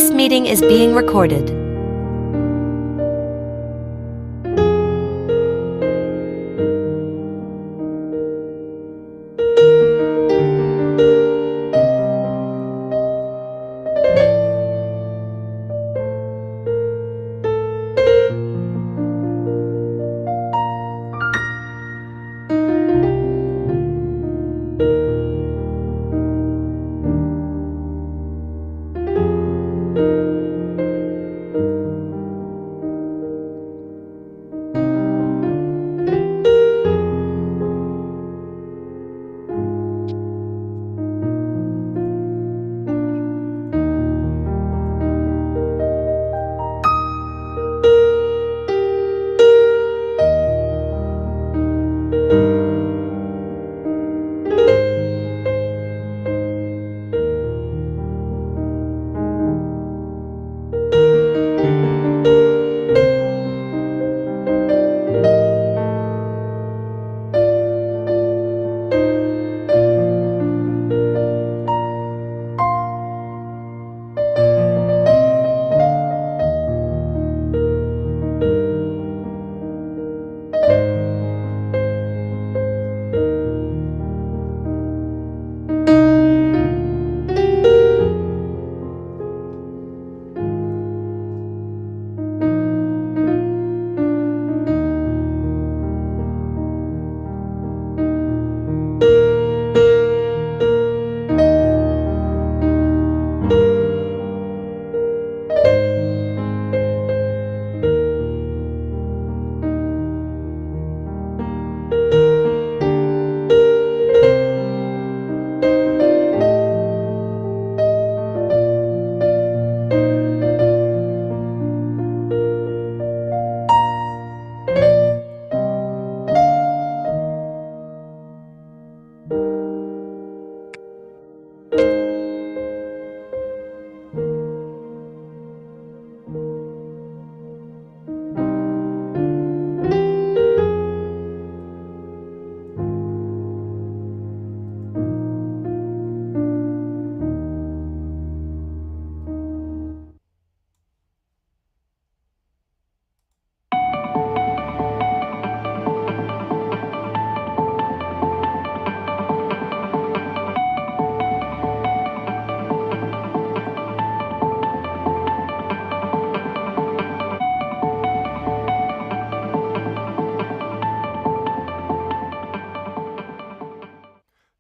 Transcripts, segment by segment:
This meeting is being recorded.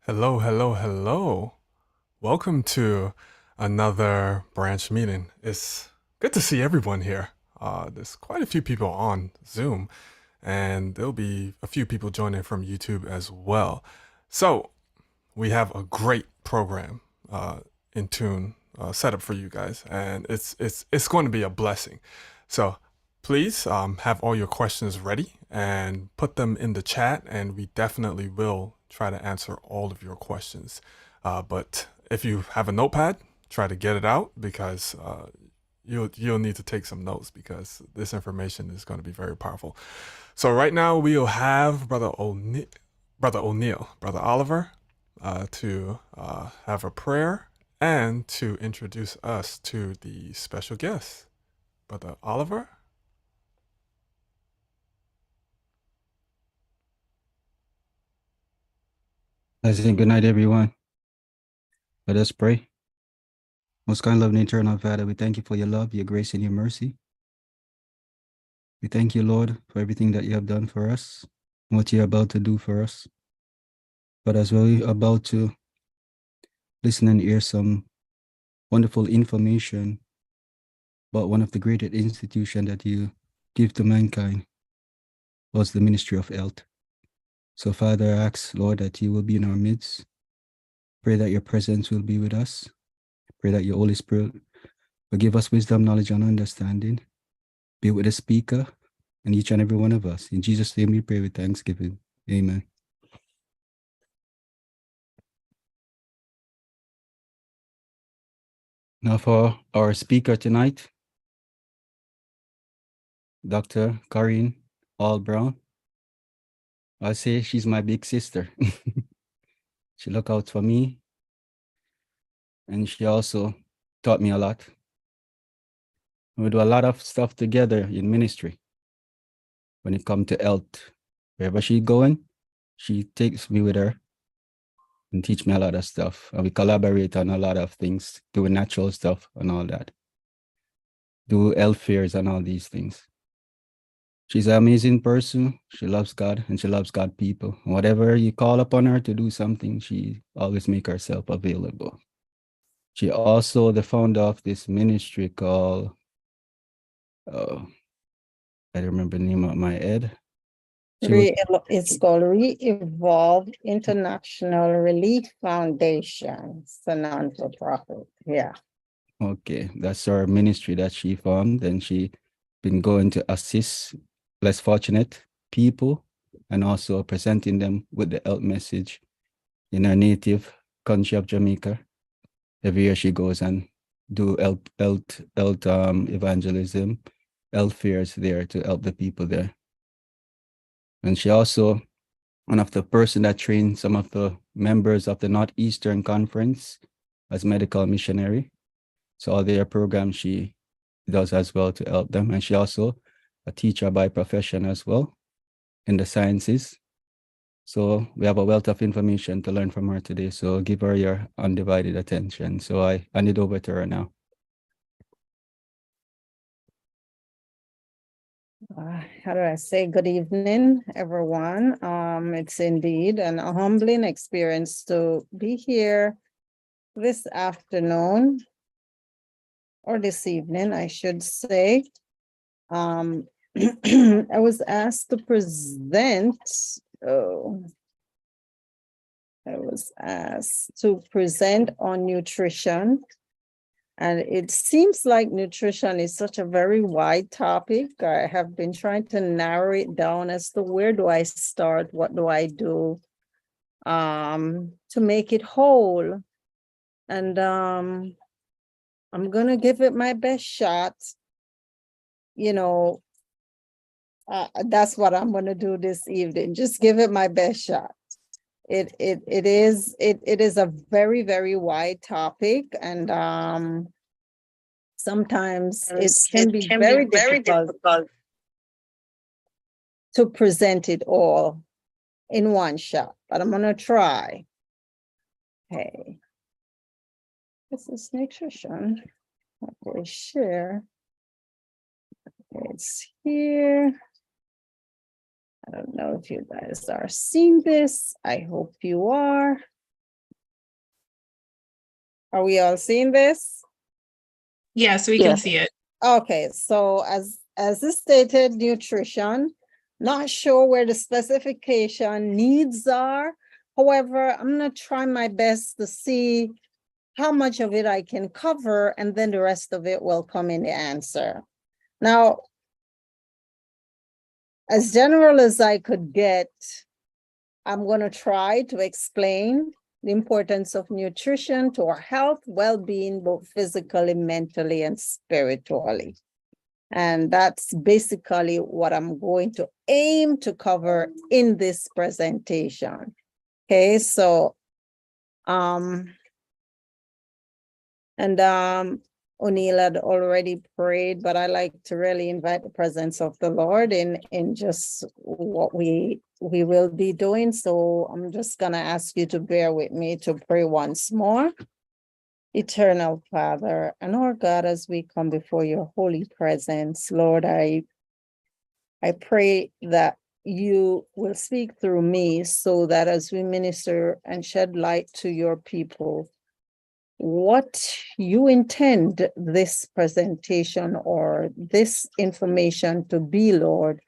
Hello, hello, hello. Welcome to another branch meeting. It's good to see everyone here. There's quite a few people on Zoom, and there'll be a few people joining from YouTube as well. So we have a great program in tune set up for you guys, and it's going to be a blessing. So please have all your questions ready and put them in the chat, and we definitely will try to answer all of your questions. But if you have a notepad, try to get it out because you'll need to take some notes because this information is going to be very powerful. So right now we'll have Brother O'Neill, Brother Oliver, to have a prayer and to introduce us to the special guest. Brother Oliver. Good night, everyone. Let us pray. Most kind, loving, eternal Father, we thank you for your love, your grace, and your mercy. We thank you, Lord, for everything that you have done for us and what you're about to do for us. But as well, we're about to listen and hear some wonderful information about one of the greatest institutions that you give to mankind was the Ministry of Health. So, Father, I ask, Lord, that you will be in our midst. Pray that your presence will be with us. Pray that your Holy Spirit will give us wisdom, knowledge, and understanding. Be with the speaker and each and every one of us. In Jesus' name we pray with thanksgiving. Amen. Now for our speaker tonight, Dr. Carine Brown. I say she's my big sister. She look out for me, and she also taught me a lot. We do a lot of stuff together in ministry. When it comes to health, wherever she's going, she takes me with her and teach me a lot of stuff. And we collaborate on a lot of things, doing natural stuff and all that. Do health fairs and all these things. She's an amazing person. She loves God and she loves God people. Whatever you call upon her to do something, she always make herself available. She also the founder of this ministry called, I don't remember the name of my head. It's called Re-Evolve International Relief Foundation. It's a non-for-profit. Yeah. Okay, that's her ministry that she formed, and she been going to assist less fortunate people and also presenting them with the health message in her native country of Jamaica. Every year she goes and do health evangelism, health fairs there to help the people there. And she also one of the person that trained some of the members of the Northeastern Conference as medical missionary. So all their programs she does as well to help them. And she also a teacher by profession as well in the sciences. So we have a wealth of information to learn from her today. So give her your undivided attention. So I hand it over to her now. How do I say good evening, everyone? It's indeed an humbling experience to be here this afternoon or this evening, I should say. I was asked to present. I was asked to present on nutrition. And it seems like nutrition is such a very wide topic. I have been trying to narrow it down as to where do I start, what do I do to make it whole. And I'm gonna give it my best shot. You know, that's what I'm gonna do this evening. Just give it my best shot. It is a very, very wide topic, and sometimes it can be very difficult to present it all in one shot, but I'm gonna try. Okay. This is nutrition. Okay, share. Okay, it's here. I don't know if you guys are seeing this. I hope you are. Are we all seeing this? Yes, we can see it. Okay, so as is stated, nutrition, not sure where the specification needs are. However, I'm gonna try my best to see how much of it I can cover, and then the rest of it will come in the answer. Now, as general as I could get, I'm gonna try to explain the importance of nutrition to our health, well-being, both physically, mentally, and spiritually. And that's basically what I'm going to aim to cover in this presentation. Okay, so O'Neill had already prayed, but I like to really invite the presence of the Lord in just what we will be doing. So I'm just gonna ask you to bear with me to pray once more. Eternal Father and our God, as we come before your holy presence, Lord, I pray that you will speak through me so that as we minister and shed light to your people, what you intend this presentation or this information to be, Lord,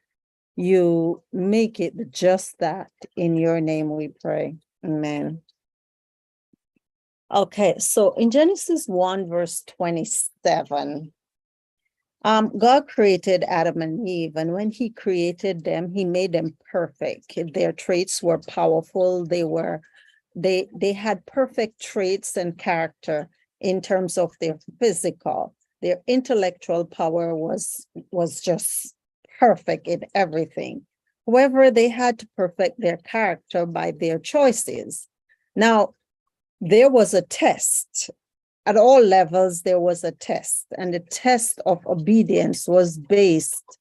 you make it just that. In your name we pray. Amen. Okay, so in Genesis 1, verse 27, God created Adam and Eve, and when he created them, he made them perfect. Their traits were powerful. They had perfect traits and character in terms of their physical. Their intellectual power was just perfect in everything. However, they had to perfect their character by their choices. Now, there was a test at all levels, there was a test, and the test of obedience was based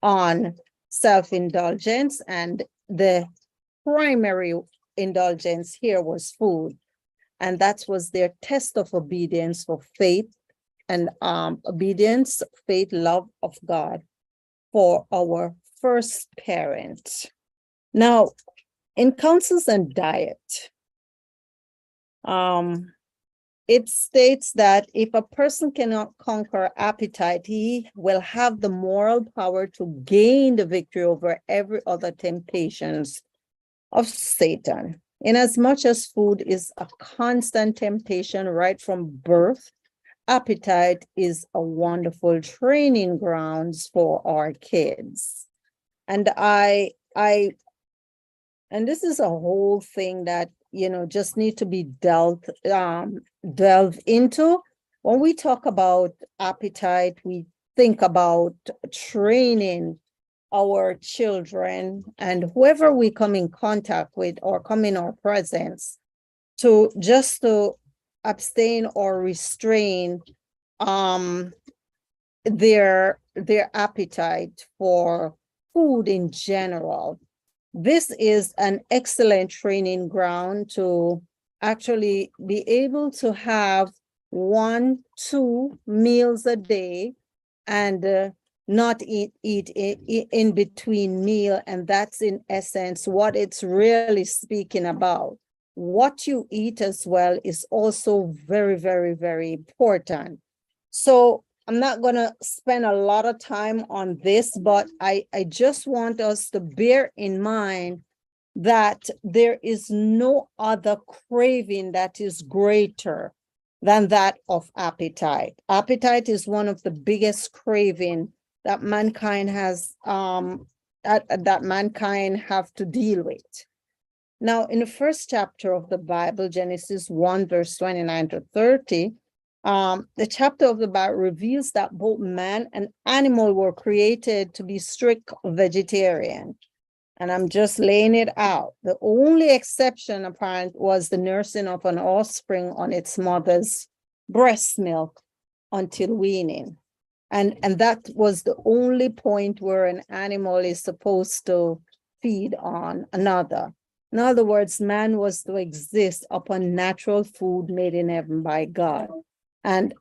on self-indulgence, and the primary indulgence here was food. And that was their test of obedience for faith and obedience, faith, love of God for our first parent. Now, in counsels and diet, it states that if a person cannot conquer appetite, he will have the moral power to gain the victory over every other temptations of Satan. Inasmuch as food is a constant temptation right from birth, appetite is a wonderful training grounds for our kids. And and this is a whole thing that, just need to be delved into. When we talk about appetite, we think about training our children and whoever we come in contact with or come in our presence to abstain or restrain their appetite for food in general. This is an excellent training ground to actually be able to have 1-2 meals a day and not eat in between meal. And that's in essence what it's really speaking about. What you eat as well is also very, very, very important. So I'm not going to spend a lot of time on this, but I just want us to bear in mind that there is no other craving that is greater than that of appetite. Appetite is one of the biggest craving that mankind has, that mankind have to deal with. Now, in the first chapter of the Bible, Genesis 1, verse 29 to 30, the chapter of the Bible reveals that both man and animal were created to be strict vegetarian. And I'm just laying it out. The only exception, apparent, was the nursing of an offspring on its mother's breast milk until weaning. And that was the only point where an animal is supposed to feed on another. In other words, man was to exist upon natural food made in heaven by God. And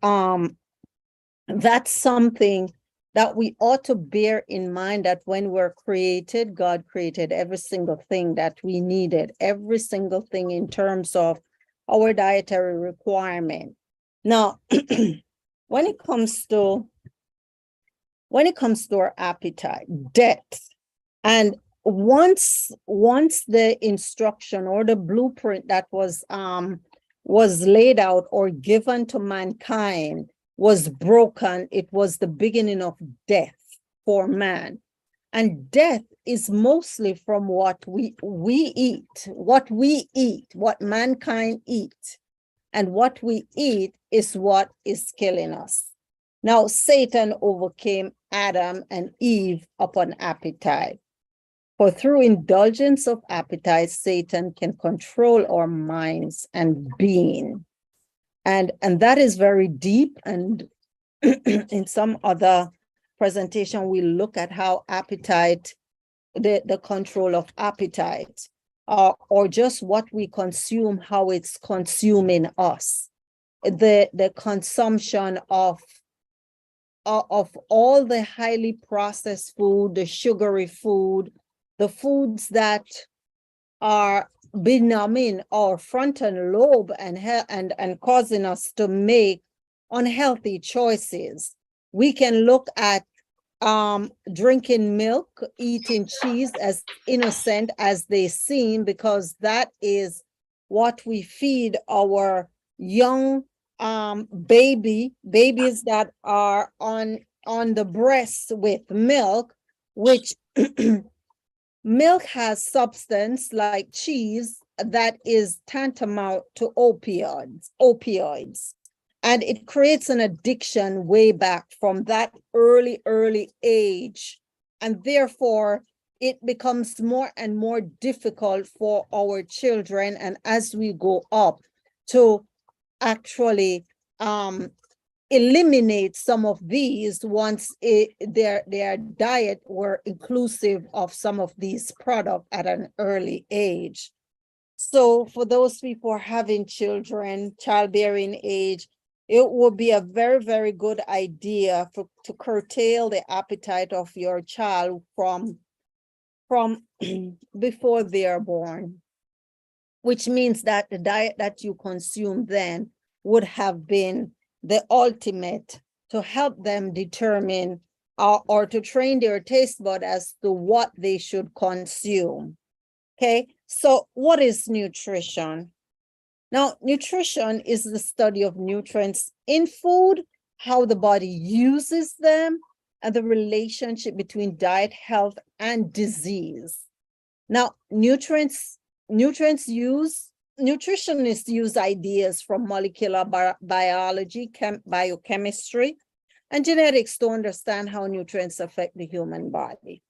that's something that we ought to bear in mind, that when we're created, God created every single thing that we needed, every single thing in terms of our dietary requirement. Now, when it comes to our appetite, depth, and once the instruction or the blueprint that was laid out or given to mankind was broken, it was the beginning of death for man. And death is mostly from what we eat, what mankind eat. And what we eat is what is killing us. Now, Satan overcame Adam and Eve upon appetite. For through indulgence of appetite, Satan can control our minds and being. And that is very deep. And in some other presentation, we look at how appetite, the control of appetite, or just what we consume, how it's consuming us. The consumption of all the highly processed food, the sugary food, the foods that are benumbing our frontal lobe and causing us to make unhealthy choices. We can look at drinking milk, eating cheese, as innocent as they seem, because that is what we feed our young babies that are on the breast with milk, which milk has substance like cheese that is tantamount to opioids. And it creates an addiction way back from that early age. And therefore, it becomes more and more difficult for our children, and as we go up, to actually eliminate some of these once their diet were inclusive of some of these products at an early age. So for those people having children, childbearing age, it would be a very, very good idea to curtail the appetite of your child from before they are born, which means that the diet that you consume then would have been the ultimate to help them determine or to train their taste bud as to what they should consume. Okay, so what is nutrition? Now, nutrition is the study of nutrients in food, how the body uses them, and the relationship between diet, health, and disease. Now, nutritionists use ideas from molecular biology, biochemistry, and genetics to understand how nutrients affect the human body.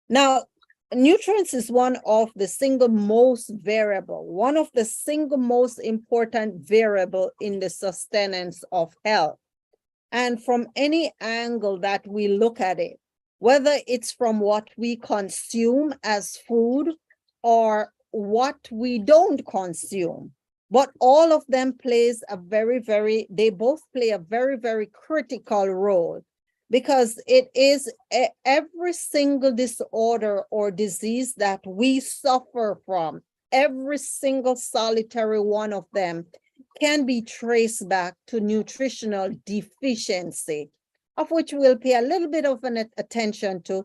Now, nutrients is one of the single most important variable in the sustenance of health. And from any angle that we look at it, whether it's from what we consume as food or what we don't consume, but all of them they both play a very, very critical role, because it is every single disorder or disease that we suffer from, every single solitary one of them can be traced back to nutritional deficiency, of which we'll pay a little bit of an attention to,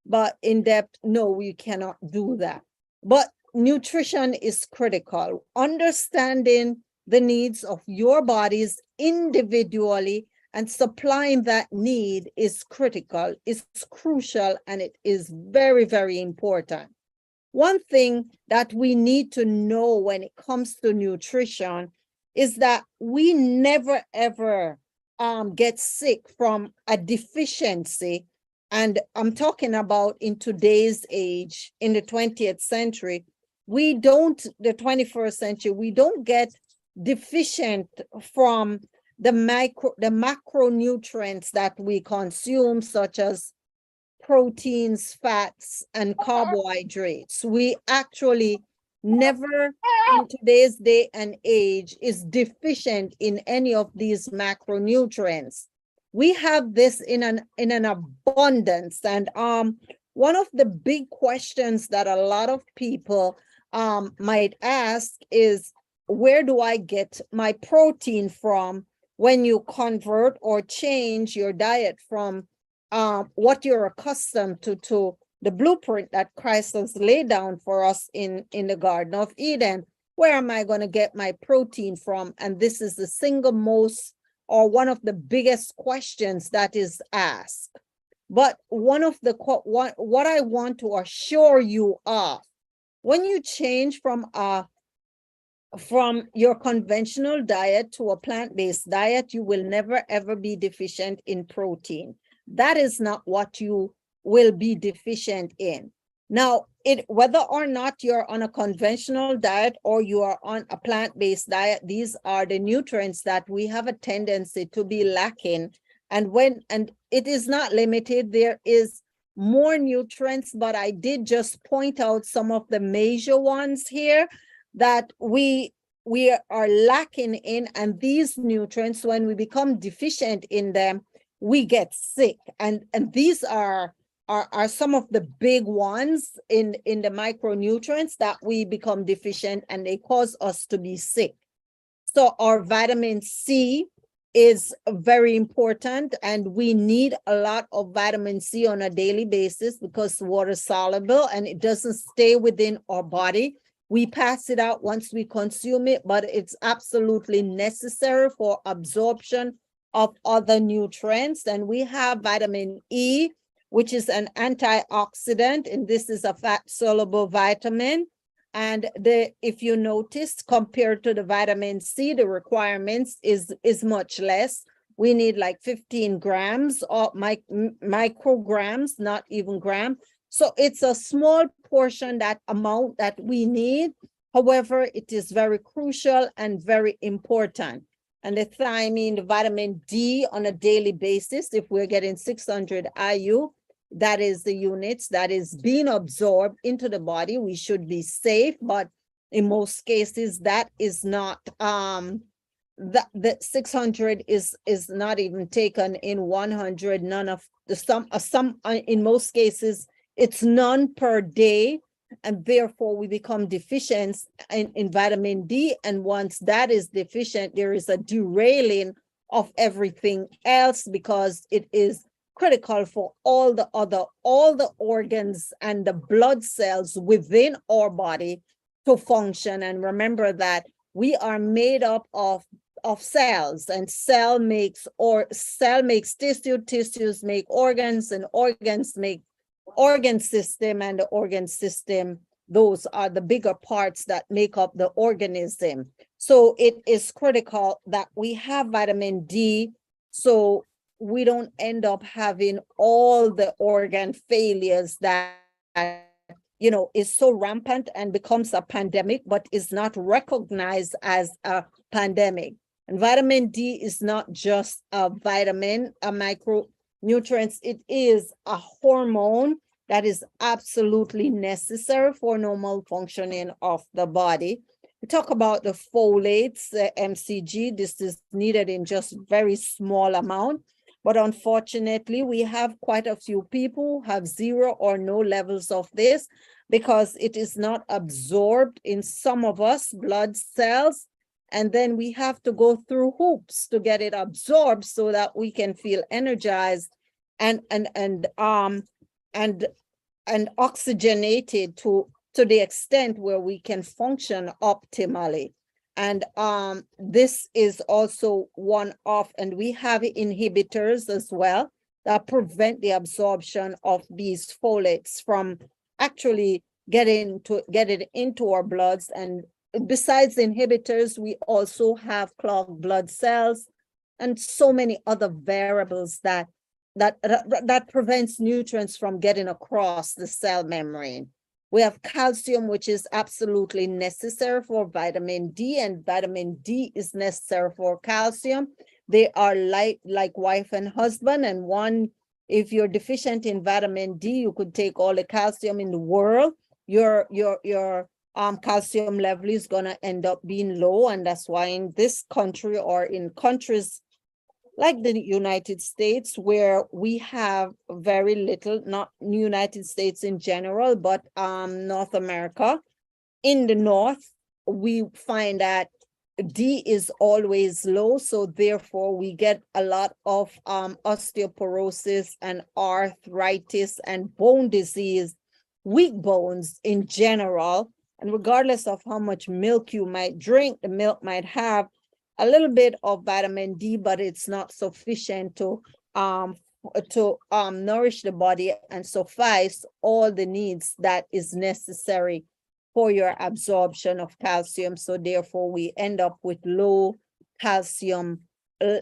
but in depth, no, we cannot do that. But nutrition is critical. Understanding the needs of your bodies individually and supplying that need is critical, it's crucial, and it is very, very important. One thing that we need to know when it comes to nutrition is that we never, ever get sick from a deficiency. And I'm talking about in today's age, in the 20th century, the 21st century, we don't get deficient from the macronutrients that we consume, such as proteins, fats, and carbohydrates. We actually never in today's day and age is deficient in any of these macronutrients. We have this in an abundance. And one of the big questions that a lot of people might ask is, where do I get my protein from? When you convert or change your diet from what you're accustomed to the blueprint that Christ has laid down for us in the Garden of Eden, where am I going to get my protein from? And this is the single most, or one of the biggest questions that is asked. But what I want to assure you of, when you change from your conventional diet to a plant-based diet, you will never, ever be deficient in protein. That is not what you will be deficient in. Now, whether or not you're on a conventional diet or you are on a plant-based diet, these are the nutrients that we have a tendency to be lacking. And it is not limited, there is more nutrients, but I did just point out some of the major ones here that we are lacking in, and these nutrients, when we become deficient in them, we get sick. And these are some of the big ones in the micronutrients that we become deficient, and they cause us to be sick. So our vitamin C is very important, and we need a lot of vitamin C on a daily basis because water soluble and it doesn't stay within our body. We pass it out once we consume it, but it's absolutely necessary for absorption of other nutrients. And we have vitamin E, which is an antioxidant, and this is a fat-soluble vitamin. And if you notice, compared to the vitamin C, the requirements is much less. We need like 15 grams or micrograms, not even gram. So it's a small portion, that amount that we need. However, it is very crucial and very important. and the thiamine, the vitamin D on a daily basis. If we're getting 600 IU, that is the units that is being absorbed into the body. We should be safe, but in most cases that is not the 600 is not even taken in 100. None of the some in most cases it's none per day, and therefore we become deficient in vitamin D. And once that is deficient, there is a derailing of everything else, because it is critical for all the organs and the blood cells within our body to function. And remember that we are made up of cells, and cell makes tissue, tissues make organs, and organs make organ system, and the organ system, those are the bigger parts that make up the organism. So it is critical that we have vitamin D, so we don't end up having all the organ failures that is so rampant and becomes a pandemic, but is not recognized as a pandemic. And vitamin D is not just a vitamin, a micronutrient. It is a hormone that is absolutely necessary for normal functioning of the body. We talk about the folates, the MCG. This is needed in just very small amount, but unfortunately, we have quite a few people who have zero or no levels of this, because it is not absorbed in some of us blood cells. And then we have to go through hoops to get it absorbed so that we can feel energized and oxygenated to the extent where we can function optimally. And this is also one of, and we have inhibitors as well that prevent the absorption of these folates from actually getting into our bloods. And besides inhibitors, we also have clogged blood cells and so many other variables that prevents nutrients from getting across the cell membrane. We have calcium, which is absolutely necessary for vitamin D, and vitamin D is necessary for calcium. They are like wife and husband, and one, if you're deficient in vitamin D, you could take all the calcium in the world. Your calcium level is gonna end up being low, and that's why in this country, or in countries like the United States, where we have very little, not United States in general, but North America, in the north, we find that D is always low, so therefore we get a lot of osteoporosis and arthritis and bone disease, weak bones in general. And regardless of how much milk you might drink, the milk might have a little bit of vitamin D, but it's not sufficient to nourish the body and suffice all the needs that is necessary for your absorption of calcium. So therefore, we end up with low calcium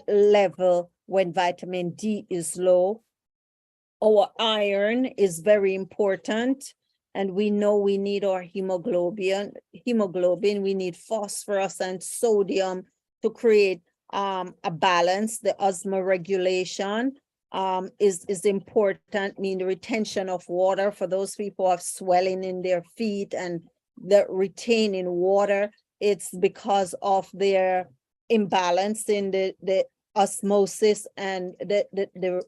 level when vitamin D is low. Our iron is very important, and we know we need our hemoglobin. We need phosphorus and sodium to create a balance. The osmoregulation is important, mean the retention of water for those people who have swelling in their feet and the retaining water. It's because of their imbalance in the osmosis and the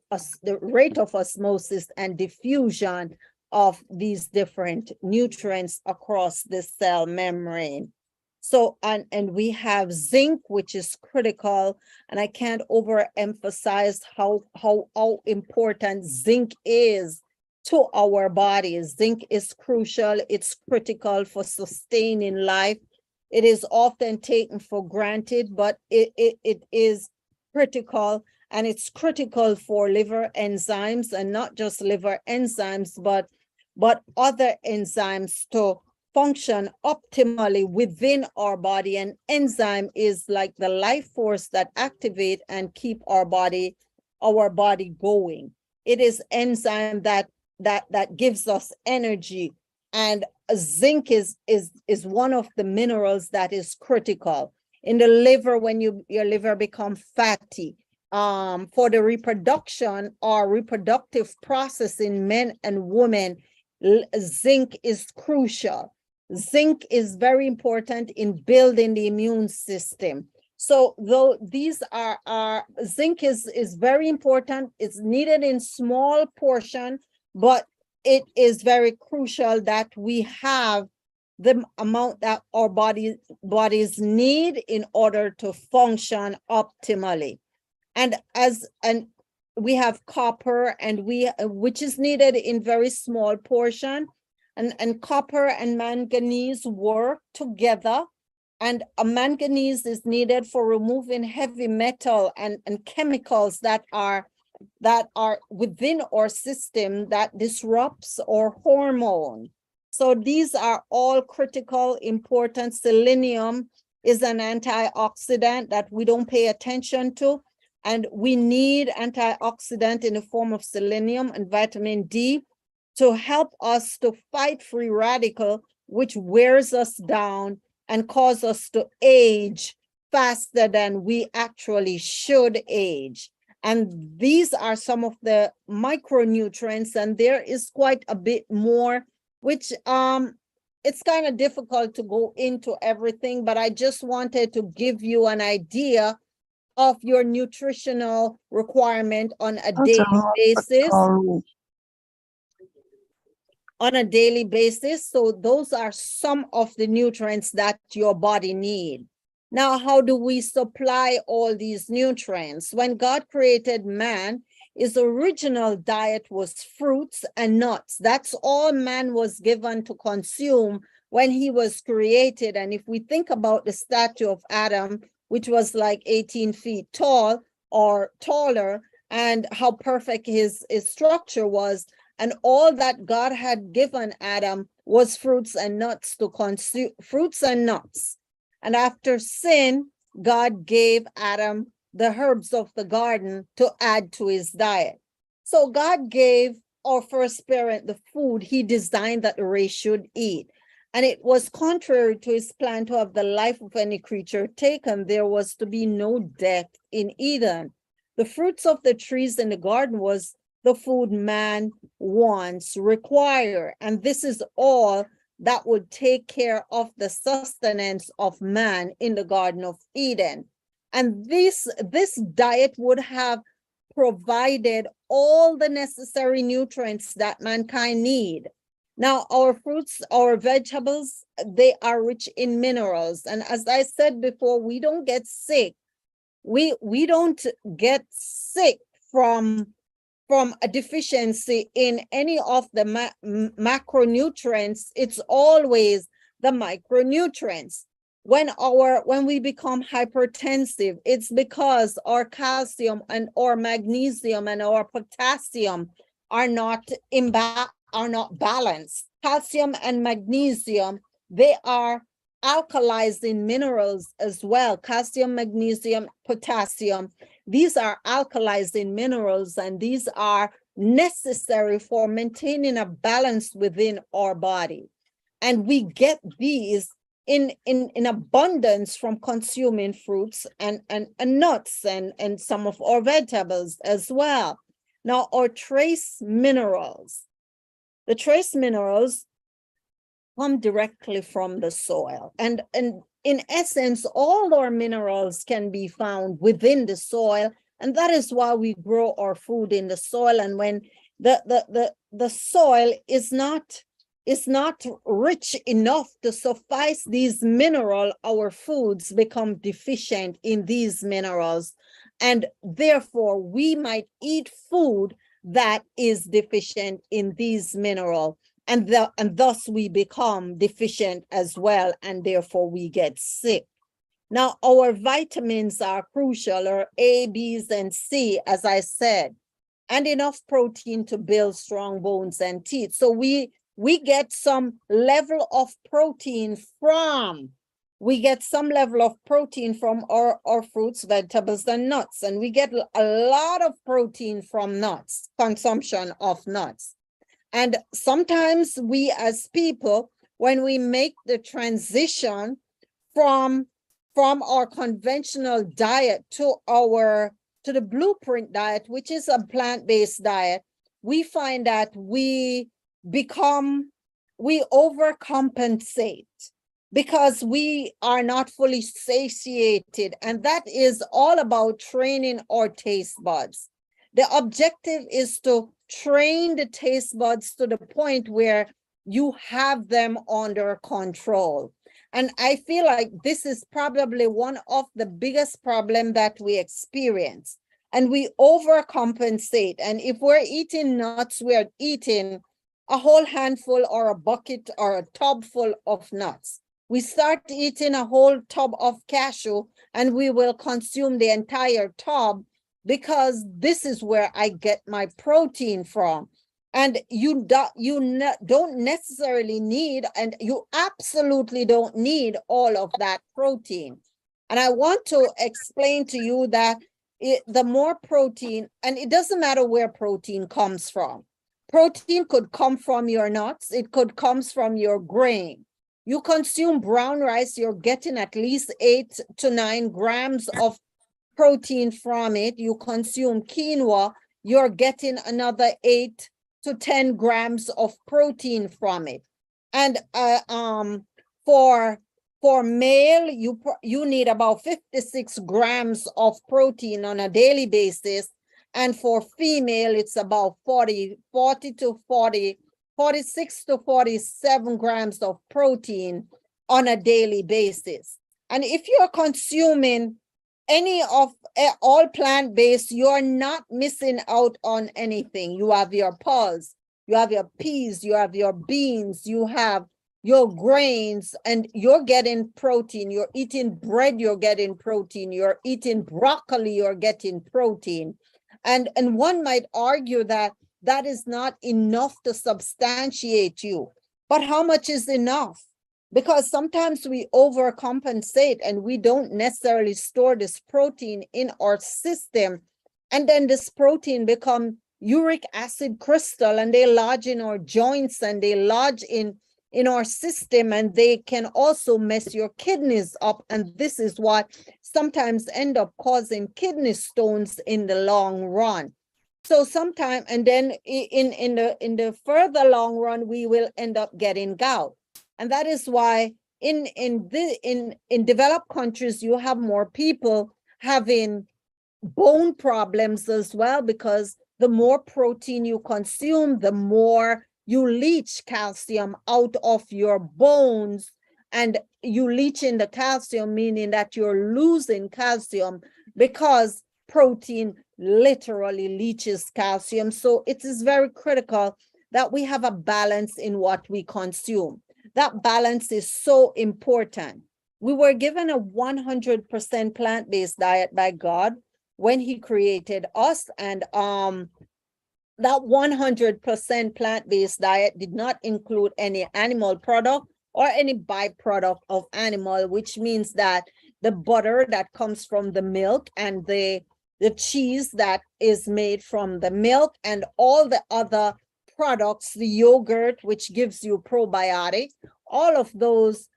rate of osmosis and diffusion of these different nutrients across the cell membrane. So, and we have zinc, which is critical, and I can't overemphasize how important zinc is to our bodies. Zinc is crucial. It's critical for sustaining life. It is often taken for granted, but it is critical, and it's critical for liver enzymes, and not just liver enzymes, but other enzymes to function optimally within our body. And enzyme is like the life force that activate and keep our body going. It is enzyme that gives us energy, and zinc is one of the minerals that is critical. in the liver when your liver become fatty. For the reproduction or reproductive process in men and women, zinc is crucial. Zinc is very important in building the immune system. So though these are zinc is very important. It's needed in small portion, but it is very crucial that we have the amount that our bodies need in order to function optimally. And we have copper, and which is needed in very small portion, and copper and manganese work together. And a manganese is needed for removing heavy metal and chemicals that are within our system that disrupts our hormone. So these are all critical, important. Selenium is an antioxidant that we don't pay attention to. And we need antioxidant in the form of selenium and vitamin D to help us to fight free radical, which wears us down and cause us to age faster than we actually should age. And these are some of the micronutrients, and there is quite a bit more, which it's kind of difficult to go into everything, but I just wanted to give you an idea of your nutritional requirement on a daily basis. So those are some of the nutrients that your body needs. Now, how do we supply all these nutrients? When God created man, his original diet was fruits and nuts. That's all man was given to consume when he was created. And if we think about the statue of Adam, which was like 18 feet tall or taller, and how perfect his structure was, and all that God had given Adam was fruits and nuts to consume, fruits and nuts. And after sin, God gave Adam the herbs of the garden to add to his diet. So God gave our first parent the food he designed that the race should eat. And it was contrary to his plan to have the life of any creature taken. There was to be no death in Eden. The fruits of the trees in the garden was the food man wants, require. And this is all that would take care of the sustenance of man in the Garden of Eden. And this diet would have provided all the necessary nutrients that mankind need. Now, our fruits, our vegetables, they are rich in minerals. And as I said before, we don't get sick. We don't get sick from a deficiency in any of the macronutrients. It's always the micronutrients. When we become hypertensive, it's because our calcium and our magnesium and our potassium are not balanced. Calcium and magnesium, they are alkalizing minerals as well. Calcium, magnesium, potassium, these are alkalizing minerals, and these are necessary for maintaining a balance within our body. And we get these in abundance from consuming fruits and nuts and some of our vegetables as well. Now, our trace minerals. The trace minerals come directly from the soil. And in essence, all our minerals can be found within the soil. And that is why we grow our food in the soil. And when the soil is not rich enough to suffice these minerals, our foods become deficient in these minerals. And therefore, we might eat food that is deficient in these minerals. And thus we become deficient as well, and therefore we get sick. Now, our vitamins are crucial, or A, B's, and C, as I said, and enough protein to build strong bones and teeth. So we get some level of protein from our fruits, vegetables, and nuts. And we get a lot of protein from nuts, consumption of nuts. And sometimes we as people, when we make the transition from from our conventional diet to the blueprint diet, which is a plant-based diet, we find that we overcompensate because we are not fully satiated. And that is all about training our taste buds. The objective is to train the taste buds to the point where you have them under control. And I feel like this is probably one of the biggest problems that we experience. And we overcompensate. And if we're eating nuts, we're eating a whole handful or a bucket or a tub full of nuts. We start eating a whole tub of cashew and we will consume the entire tub because this is where I get my protein from. And you don't necessarily need, and you absolutely don't need all of that protein. And I want to explain to you that the more protein, and it doesn't matter where protein comes from. Protein could come from your nuts. It could come from your grain. You consume brown rice, you're getting at least 8 to 9 grams of protein from it. You consume quinoa, you're getting another 8 to 10 grams of protein from it. And for male, you need about 56 grams of protein on a daily basis. And for female, it's about 46 to 47 grams of protein on a daily basis. And if you're consuming any of all plant-based, you're not missing out on anything. You have your pulse, you have your peas, you have your beans, you have your grains, and you're getting protein. You're eating bread, you're getting protein. You're eating broccoli, you're getting protein. And one might argue that that is not enough to substantiate you. But how much is enough? Because sometimes we overcompensate and we don't necessarily store this protein in our system. And then this protein become uric acid crystal, and they lodge in our joints and they lodge in our system, and they can also mess your kidneys up. And this is what sometimes end up causing kidney stones in the long run. So sometime, and then in the further long run, we will end up getting gout. And that is why in developed countries, you have more people having bone problems as well, because the more protein you consume, the more you leach calcium out of your bones. And you leach in the calcium, meaning that you're losing calcium, because protein literally leaches calcium. So it is very critical that we have a balance in what we consume. That balance is so important. We were given a 100% plant-based diet by God when he created us. And that 100% plant-based diet did not include any animal product or any byproduct of animal, which means that the butter that comes from the milk and the cheese that is made from the milk and all the other products, the yogurt, which gives you probiotics, all of those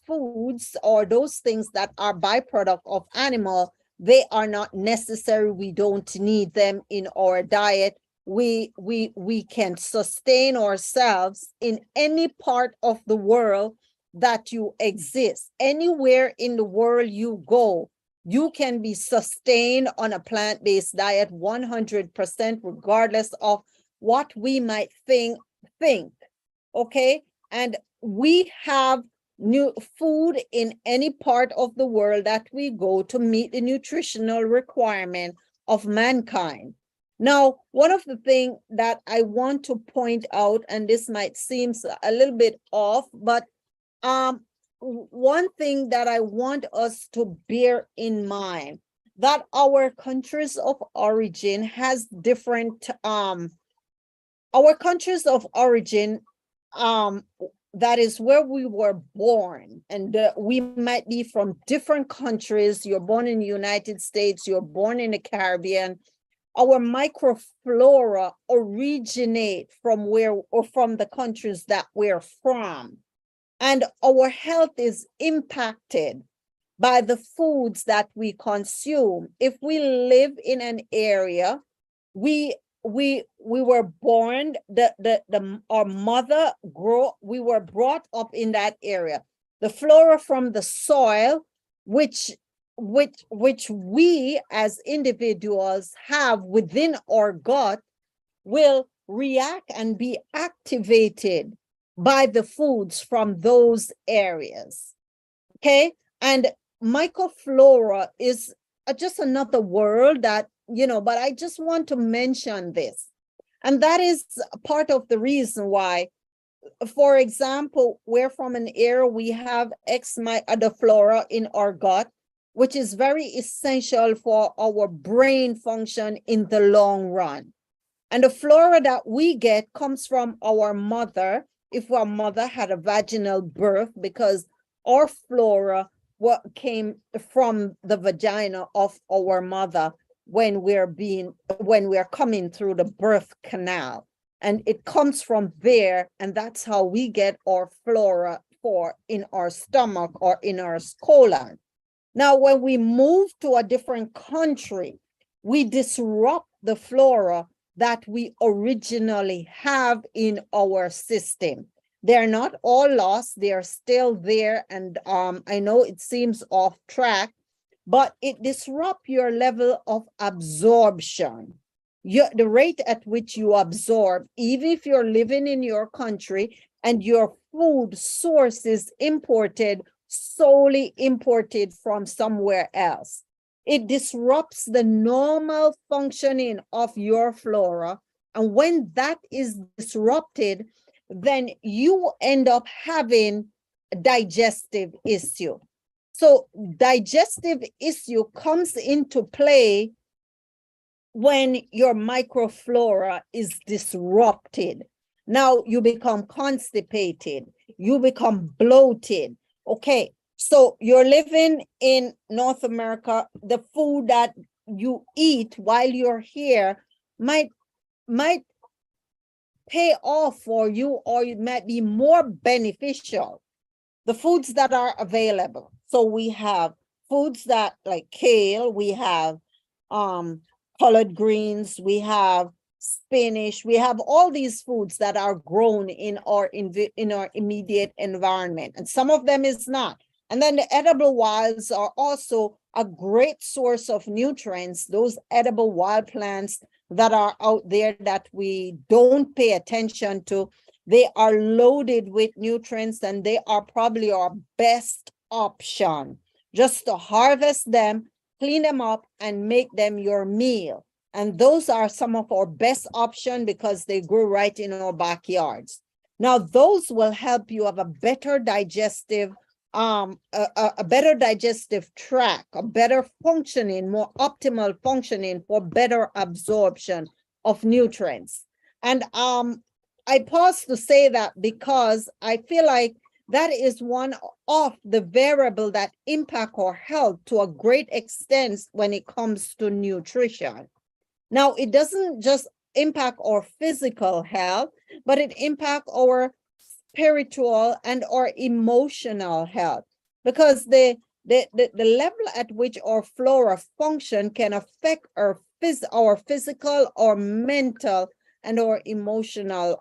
foods or those things that are byproduct of animal, they are not necessary. We don't need them in our diet. We can sustain ourselves in any part of the world that you exist. Anywhere in the world you go, you can be sustained on a plant-based diet 100%, regardless of what we might think, okay? And we have new food in any part of the world that we go to meet the nutritional requirement of mankind. Now, one of the things that I want to point out, and this might seem a little bit off, but one thing that I want us to bear in mind, that our countries of origin has different, our countries of origin, that is where we were born, and we might be from different countries. You're born in the United States, you're born in the Caribbean. Our microflora originate from where, or from the countries that we're from. And our health is impacted by the foods that we consume. If we live in an area, we were born, our mother we were brought up in that area. The flora from the soil, which we as individuals have within our gut, will react and be activated by the foods from those areas. Okay, and microflora is just another word that, but I just want to mention this. And that is part of the reason why, for example, we're from an area, we have the flora in our gut, which is very essential for our brain function in the long run. And the flora that we get comes from our mother, if our mother had a vaginal birth, because our flora came from the vagina of our mother when we're coming through the birth canal. And it comes from there, and that's how we get our flora in our stomach or in our colon. Now, when we move to a different country, we disrupt the flora that we originally have in our system. They're not all lost, they're still there. And I know it seems off track, but it disrupts your level of absorption. The rate at which you absorb, even if you're living in your country and your food source is solely imported from somewhere else. It disrupts the normal functioning of your flora. And when that is disrupted, then you end up having a digestive issue. So digestive issue comes into play when your microflora is disrupted. Now you become constipated, you become bloated. Okay, so you're living in North America, the food that you eat while you're here might pay off for you, or it might be more beneficial. The foods that are available. So we have foods that like kale, we have collard greens, we have spinach, we have all these foods that are grown in our immediate environment, and some of them is not. And then the edible wilds are also a great source of nutrients. Those edible wild plants that are out there that we don't pay attention to, they are loaded with nutrients, and they are probably our best option. Just to harvest them, clean them up, and make them your meal. And those are some of our best options because they grow right in our backyards. Now, those will help you have a better digestive, a better digestive tract, a better functioning, more optimal functioning for better absorption of nutrients. And I pause to say that because I feel like that is one of the variables that impact our health to a great extent when it comes to nutrition. Now, it doesn't just impact our physical health, but it impacts our spiritual and our emotional health, because the level at which our flora function can affect our physical, our mental, and our emotional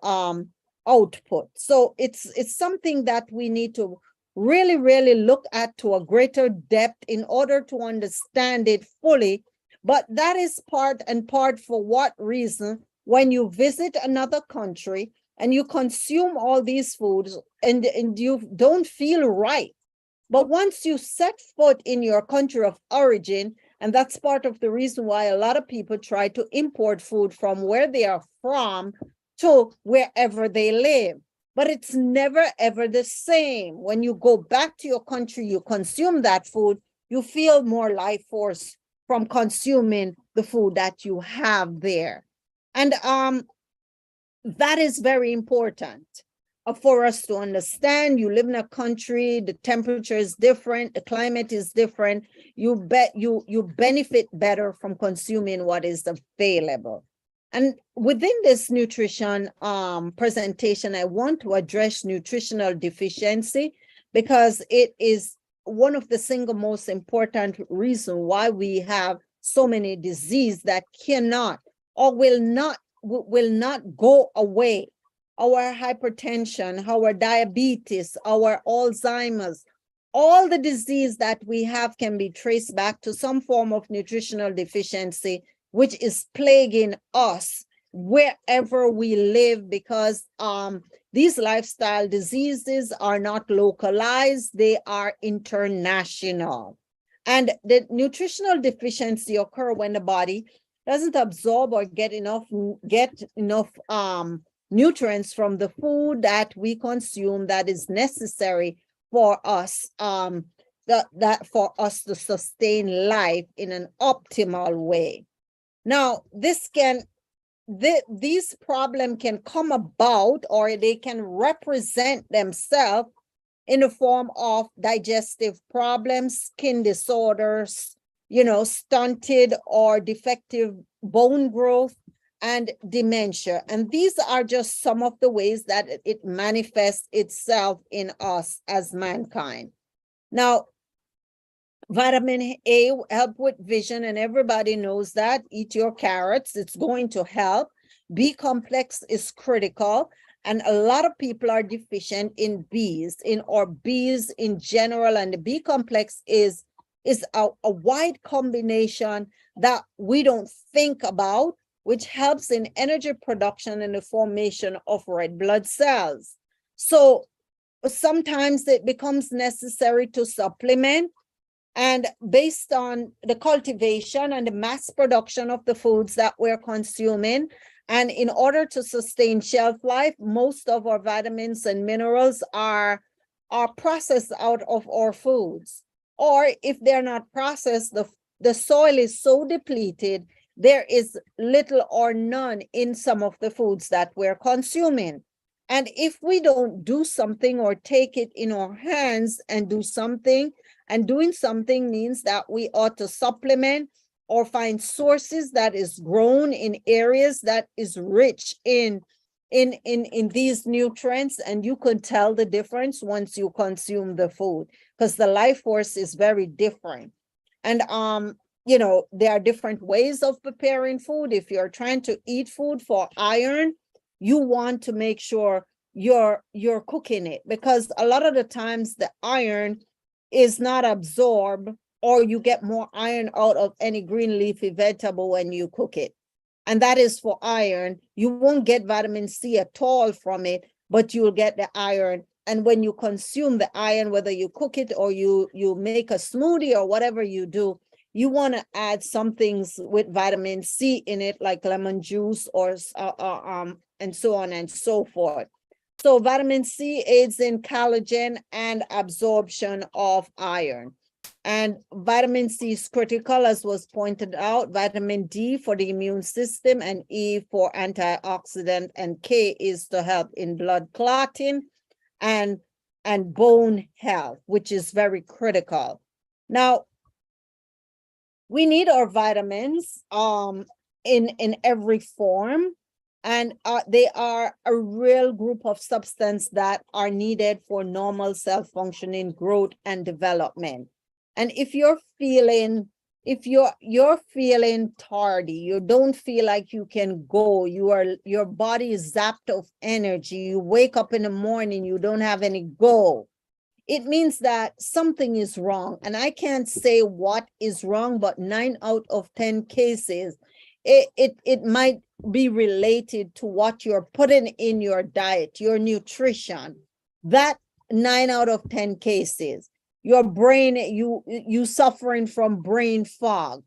output. So it's something that we need to really look at to a greater depth in order to understand it fully. But that is part and part for what reason when you visit another country and you consume all these foods and you don't feel right. But once you set foot in your country of origin, and that's part of the reason why a lot of people try to import food from where they are from to wherever they live. But it's never, ever the same. When you go back to your country, you consume that food, you feel more life force from consuming the food that you have there. And that is very important for us to understand. You live in a country, the temperature is different, the climate is different. You benefit better from consuming what is available. And within this nutrition presentation, I want to address nutritional deficiency because it is one of the single most important reason why we have so many diseases that cannot or will not go away. Our hypertension, our diabetes, our Alzheimer's, all the disease that we have can be traced back to some form of nutritional deficiency, which is plaguing us wherever we live, because these lifestyle diseases are not localized, they are international. And the nutritional deficiency occur when the body doesn't absorb or get enough nutrients from the food that we consume that is necessary for us for us to sustain life in an optimal way. Now, these problems can come about, or they can represent themselves in the form of digestive problems, skin disorders, stunted or defective bone growth, and dementia. And these are just some of the ways that it manifests itself in us as mankind. Now, vitamin A help with vision, and everybody knows that. Eat your carrots, it's going to help. B complex is critical, and a lot of people are deficient in Bs, Bs in general, and the B complex is a wide combination that we don't think about, which helps in energy production and the formation of red blood cells. So sometimes it becomes necessary to supplement, and based on the cultivation and the mass production of the foods that we're consuming, and in order to sustain shelf life, most of our vitamins and minerals are processed out of our foods. Or if they're not processed, the soil is so depleted, there is little or none in some of the foods that we're consuming. And if we don't do something or take it in our hands and do something, and doing something means that we ought to supplement or find sources that is grown in areas that is rich in these nutrients, and you could tell the difference once you consume the food, because the life force is very different. And there are different ways of preparing food. If you're trying to eat food for iron, you want to make sure you're cooking it, because a lot of the times the iron is not absorbed, or you get more iron out of any green leafy vegetable when you cook it. And that is for iron. You won't get vitamin C at all from it, but you'll get the iron. And when you consume the iron, whether you cook it or you make a smoothie or whatever you do, you want to add some things with vitamin C in it, like lemon juice or and so on and so forth. So vitamin C aids in collagen and absorption of iron. And vitamin C is critical, as was pointed out. Vitamin D for the immune system, and E for antioxidant, and K is to help in blood clotting and bone health, which is very critical. Now, we need our vitamins in every form, and they are a real group of substances that are needed for normal self-functioning, growth, and development. And if you're feeling tardy, you don't feel like you can go, your body is zapped of energy, you wake up in the morning, you don't have any go, it means that something is wrong. And I can't say what is wrong, but 9 out of 10 cases, it might be related to what you're putting in your diet, your nutrition. That 9 out of 10 cases. Your brain, you suffering from brain fog.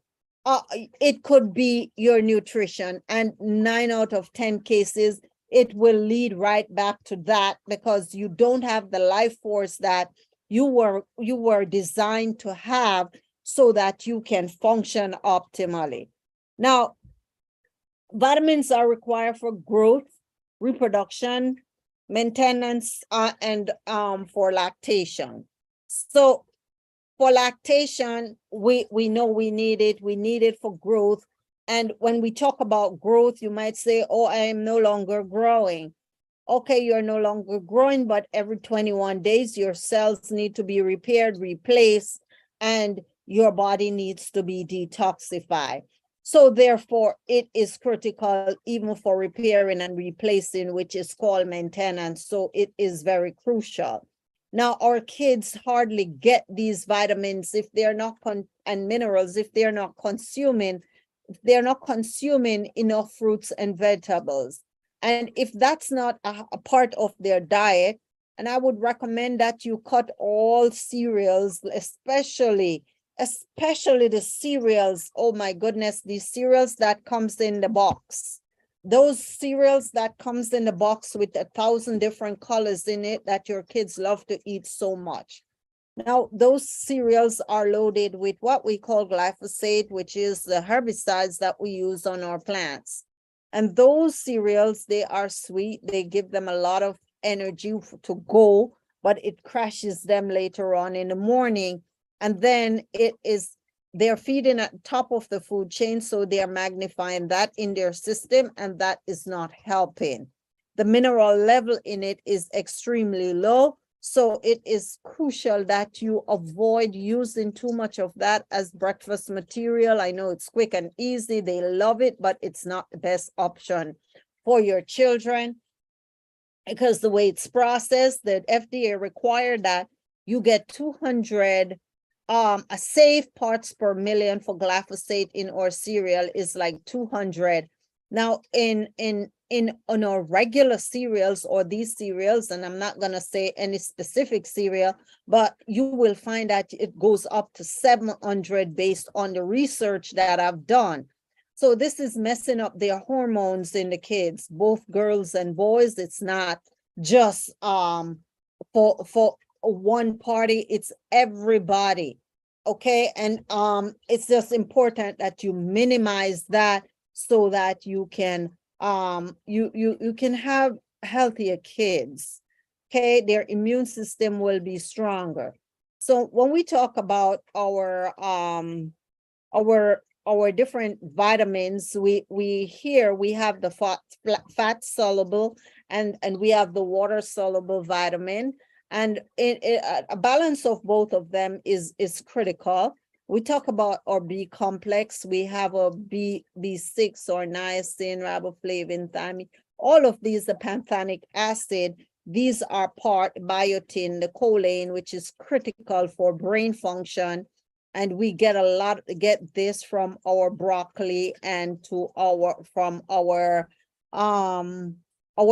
It could be your nutrition, and 9 out of 10 cases, it will lead right back to that, because you don't have the life force that you were designed to have so that you can function optimally. Now, vitamins are required for growth, reproduction, maintenance, and for lactation. So for lactation, we know we need it for growth. And when we talk about growth, you might say, oh, I am no longer growing. okay, you're no longer growing, but every 21 days, your cells need to be repaired, replaced, and your body needs to be detoxified. So therefore, it is critical even for repairing and replacing, which is called maintenance. So it is very crucial. Now, our kids hardly get these vitamins if they're not and minerals if they're not consuming enough fruits and vegetables. And if that's not a part of their diet, and I would recommend that you cut all cereals, especially the cereals. Oh my goodness, these cereals that comes in the box. Those cereals that comes in the box with 1,000 different colors in it that your kids love to eat so much. Now, those cereals are loaded with what we call glyphosate, which is the herbicides that we use on our plants. And those cereals, they are sweet. They give them a lot of energy to go, but it crashes them later on in the morning. And then they're feeding at the top of the food chain, so they're magnifying that in their system, and that is not helping. The mineral level in it is extremely low. So it is crucial that you avoid using too much of that as breakfast material. I know it's quick and easy. They love it, but it's not the best option for your children because the way it's processed, the FDA required that you get 200, a safe parts per million for glyphosate in our cereal is like 200. Now, on our regular cereals or these cereals, and I'm not going to say any specific cereal, but you will find that it goes up to 700 based on the research that I've done. So this is messing up their hormones in the kids, both girls and boys. It's not just for one party, it's everybody. Okay, and it's just important that you minimize that so that you can you can have healthier kids. Okay, their immune system will be stronger. So when we talk about our different vitamins, we have the fat soluble and we have the water soluble vitamin, and a balance of both of them is critical. We talk about our B complex. We have a B6 or niacin, riboflavin, thiamine. All of these, the pantothenic acid, these are part biotin, the choline, which is critical for brain function. And we get this from our broccoli and from our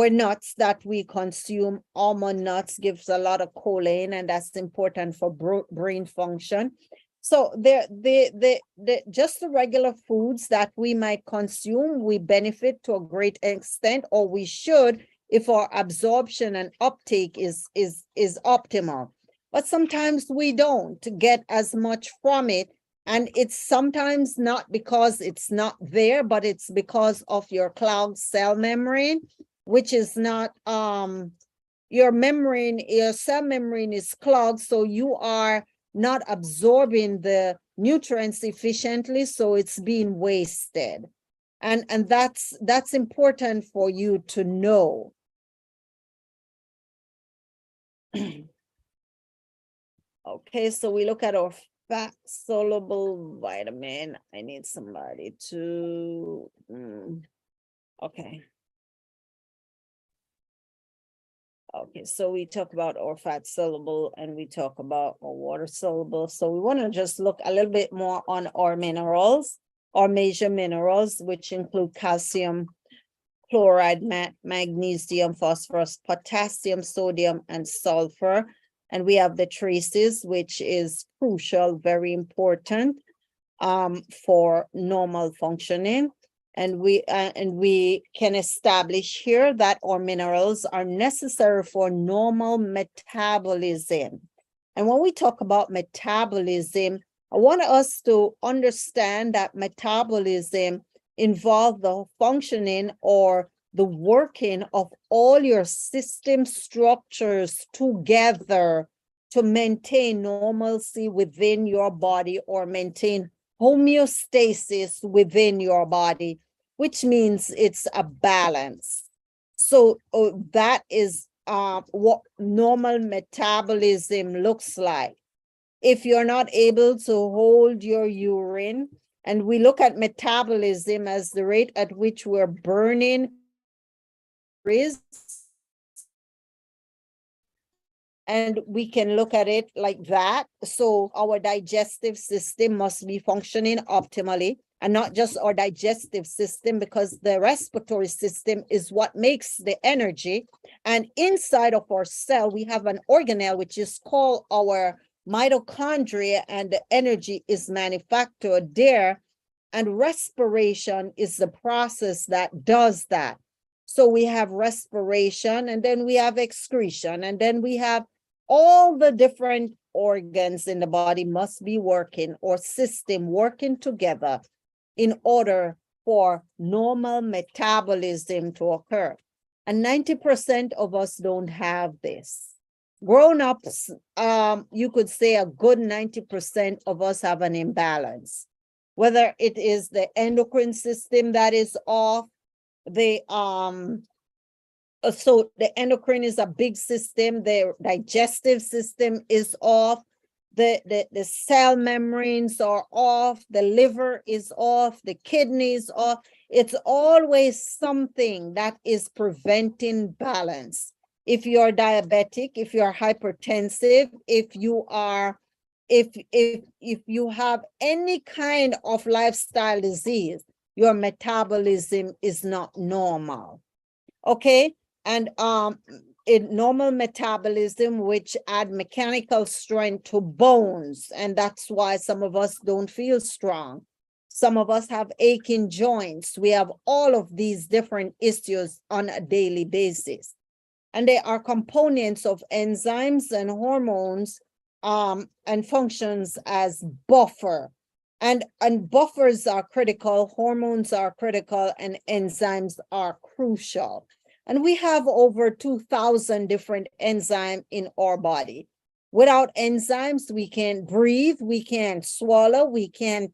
nuts that we consume. Almond nuts gives a lot of choline, and that's important for brain function. So just the regular foods that we might consume, we benefit to a great extent, or we should, if our absorption and uptake is optimal. But sometimes we don't get as much from it, and it's sometimes not because it's not there, but it's because of your clogged cell membrane, which is not your cell membrane is clogged, so you are not absorbing the nutrients efficiently, so it's being wasted. And that's important for you to know. Okay, so we look at our fat soluble vitamin. I need somebody to okay. Okay, so we talk about our fat soluble and we talk about our water soluble. So we want to just look a little bit more on our minerals, our major minerals, which include calcium, chloride, magnesium, phosphorus, potassium, sodium, and sulfur. And we have the traces, which is crucial, very important for normal functioning. And we can establish here that our minerals are necessary for normal metabolism. And when we talk about metabolism, I want us to understand that metabolism involves the functioning or the working of all your system structures together to maintain normalcy within your body or maintain homeostasis within your body, which means it's a balance. So that is what normal metabolism looks like. If you're not able to hold your urine, and we look at metabolism as the rate at which we're burning calories, and we can look at it like that. So our digestive system must be functioning optimally, and not just our digestive system, because the respiratory system is what makes the energy. And inside of our cell, we have an organelle, which is called our mitochondria, and the energy is manufactured there. And respiration is the process that does that. So we have respiration, and then we have excretion, and then we have all the different organs in the body must be working, or system working together, in order for normal metabolism to occur. And 90% of us don't have this. Grown-ups, you could say a good 90% of us have an imbalance, whether it is the endocrine system that is off, so the endocrine is a big system, the digestive system is off, the cell membranes are off, the liver is off, the kidneys off. It's always something that is preventing balance. If you're diabetic, if you're hypertensive, if you have any kind of lifestyle disease, your metabolism is not normal. Okay, and in normal metabolism, which add mechanical strength to bones, and that's why some of us don't feel strong. Some of us have aching joints. We have all of these different issues on a daily basis, and they are components of enzymes and hormones, and functions as buffer. And buffers are critical, hormones are critical, and enzymes are crucial. And we have over 2,000 different enzymes in our body. Without enzymes, we can't breathe, we can't swallow, we can't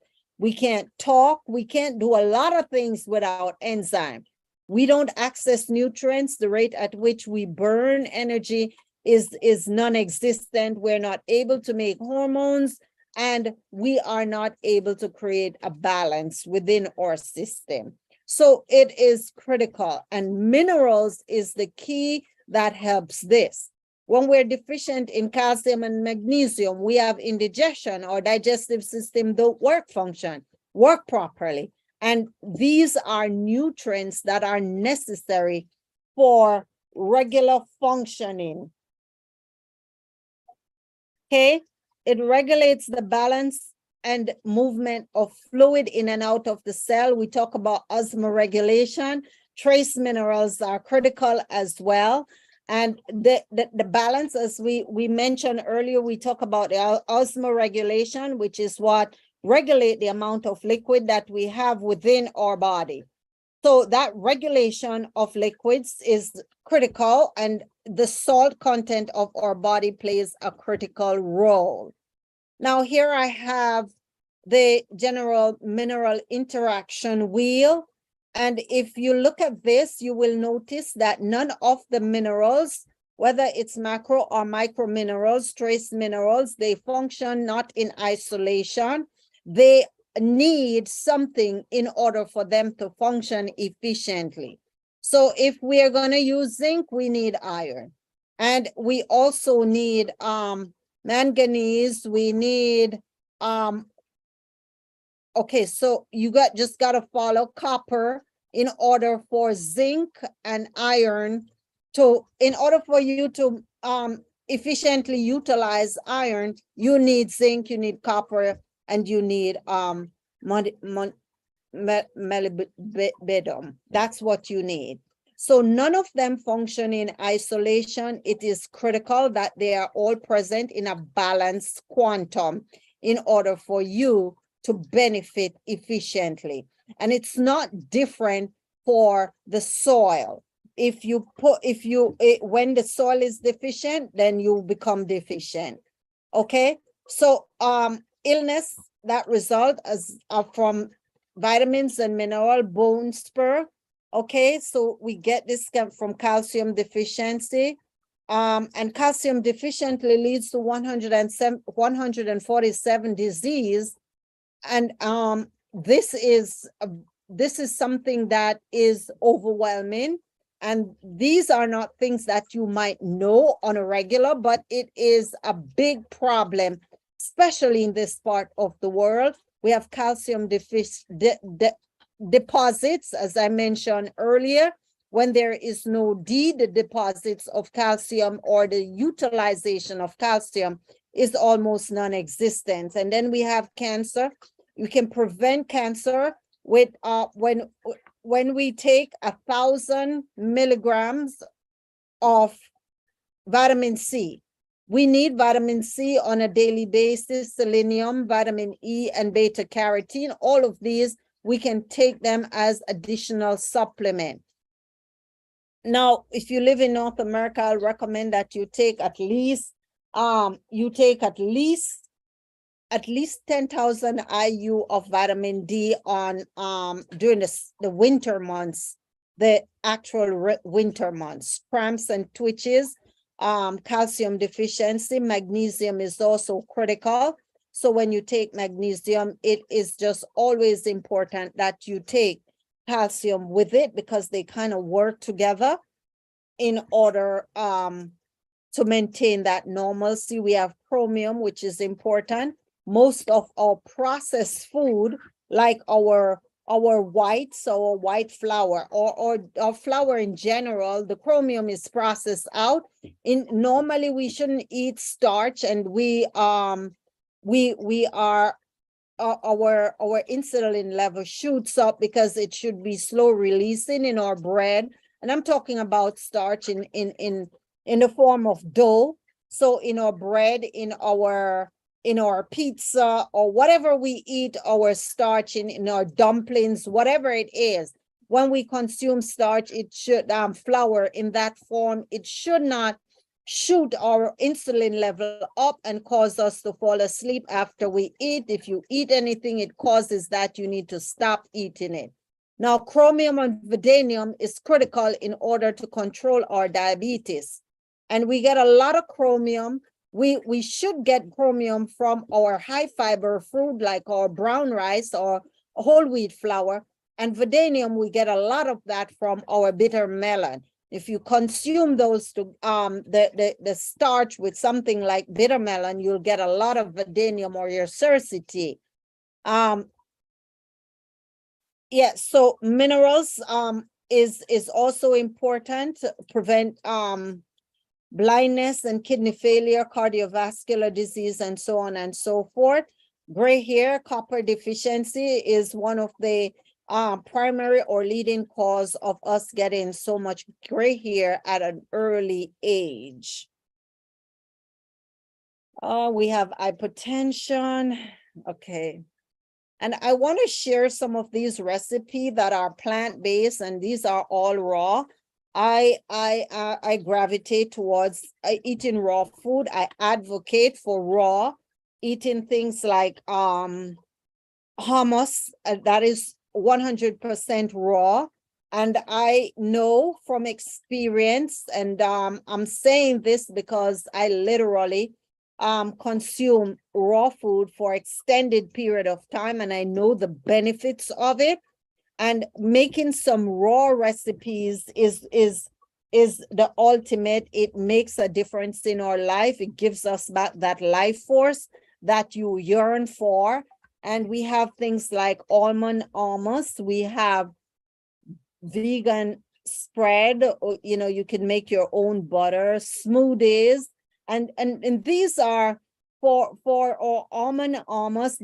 talk, we can't do a lot of things without enzyme. We don't access nutrients. The rate at which we burn energy is non-existent. We're not able to make hormones, and we are not able to create a balance within our system. So it is critical, and minerals is the key that helps this. When we're deficient in calcium and magnesium, we have indigestion. Our digestive system don't work properly. And these are nutrients that are necessary for regular functioning. Okay, it regulates the balance and movement of fluid in and out of the cell. We talk about osmoregulation. Trace minerals are critical as well. And the balance, as we mentioned earlier, we talk about the osmoregulation, which is what regulate the amount of liquid that we have within our body. So that regulation of liquids is critical, and the salt content of our body plays a critical role. Now here I have the general mineral interaction wheel. And if you look at this, you will notice that none of the minerals, whether it's macro or micro minerals, trace minerals, they function not in isolation. They need something in order for them to function efficiently. So if we are going to use zinc, we need iron. And we also need manganese, we need okay, so you just got to follow copper in order for zinc and iron to, in order for you to efficiently utilize iron, you need zinc, you need copper, and you need molybdenum. That's what you need. So none of them function in isolation. It is critical that they are all present in a balanced quantum in order for you to benefit efficiently. And it's not different for the soil. When the soil is deficient, then you become deficient. Okay, so illness that result from vitamins and mineral bone spur. Okay, so we get this from calcium deficiency. And calcium deficiency leads to 147 disease. And this is something that is overwhelming. And these are not things that you might know on a regular, but it is a big problem, especially in this part of the world. We have calcium deposits, as I mentioned earlier. When there is no the deposits of calcium or the utilization of calcium is almost non-existent. And then we have cancer. You can prevent cancer with when we take 1,000 milligrams of vitamin C. We need vitamin C on a daily basis, selenium, vitamin E, and beta carotene. All of these, we can take them as additional supplement. Now, if you live in North America, I'll recommend that you take at least 10,000 IU of vitamin D on during the winter months, the actual winter months. Cramps and twitches, calcium deficiency, magnesium is also critical. So when you take magnesium, it is just always important that you take calcium with it, because they kind of work together in order to maintain that normalcy. We have chromium, which is important. Most of our processed food, like our whites, our white flour, or flour in general, the chromium is processed out. Normally we shouldn't eat starch, and we are our insulin level shoots up because it should be slow releasing in our bread. And I'm talking about starch in the form of dough. So in our bread, in our pizza, or whatever we eat, our starch in our dumplings, whatever it is, when we consume starch, it should flour in that form, it should not shoot our insulin level up and cause us to fall asleep after we eat. If you eat anything, it causes that, you need to stop eating it. Now, chromium and vanadium is critical in order to control our diabetes. And we get a lot of chromium. We should get chromium from our high fiber food, like our brown rice or whole wheat flour. And vanadium, we get a lot of that from our bitter melon. If you consume those the starch with something like bitter melon, you'll get a lot of vanadium or your cercity. Yeah, so minerals is also important to prevent blindness and kidney failure, cardiovascular disease, and so on and so forth. Gray hair, copper deficiency is one of the primary or leading cause of us getting so much gray hair at an early age. We have hypertension. Okay. And I want to share some of these recipes that are plant-based, and these are all raw. I gravitate towards eating raw food. I advocate for raw, eating things like hummus, that is 100% raw. And I know from experience, and I'm saying this because I literally consume raw food for extended period of time, and I know the benefits of it. And making some raw recipes is the ultimate. It makes a difference in our life. It gives us that life force that you yearn for. And we have things like almond hummus. We have vegan spread, or, you can make your own butter, smoothies. And these are for our almond hummus.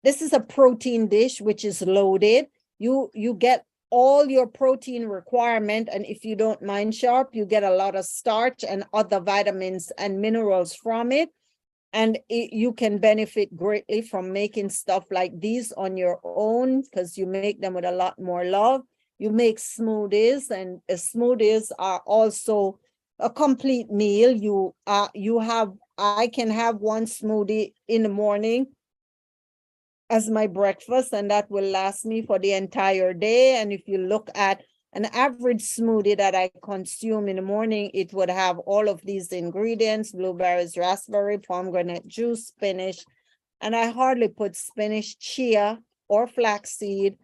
This is a protein dish which is loaded. You get all your protein requirement, and if you don't mind sharp, you get a lot of starch and other vitamins and minerals from it. And you can benefit greatly from making stuff like these on your own, because you make them with a lot more love. You make smoothies, and smoothies are also a complete meal. I can have one smoothie in the morning, as my breakfast, and that will last me for the entire day. And if you look at an average smoothie that I consume in the morning, it would have all of these ingredients: blueberries, raspberry, pomegranate juice, spinach, and I hardly put spinach, chia, or flaxseed.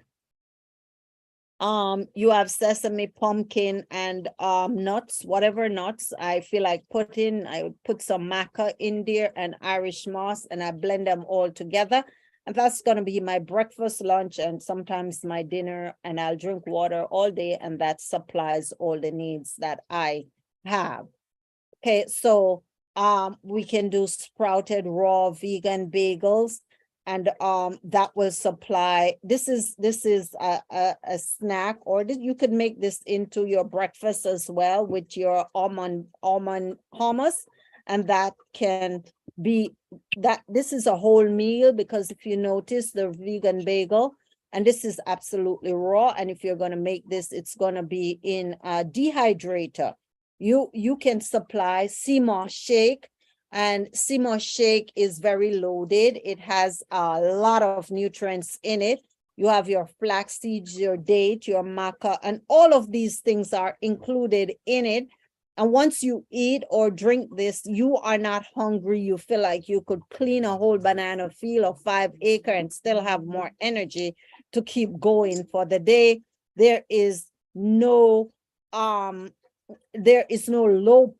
You have sesame, pumpkin, and nuts, whatever nuts I feel like putting. I would put some maca in there and Irish moss, and I blend them all together. And that's going to be my breakfast, lunch, and sometimes my dinner. And I'll drink water all day, and that supplies all the needs that I have. Okay, so we can do sprouted raw vegan bagels, and that will supply. This is a snack, or you could make this into your breakfast as well with your almond hummus, and that can be that. This is a whole meal, because if you notice the vegan bagel, and this is absolutely raw, and if you're going to make this, it's going to be in a dehydrator. You can supply sea moss shake, and sea moss shake is very loaded. It has a lot of nutrients in it. You have your flax seeds, your date, your maca, and all of these things are included in it. And once you eat or drink this, you are not hungry. You feel like you could clean a whole banana field of 5 acres and still have more energy to keep going for the day. There is no low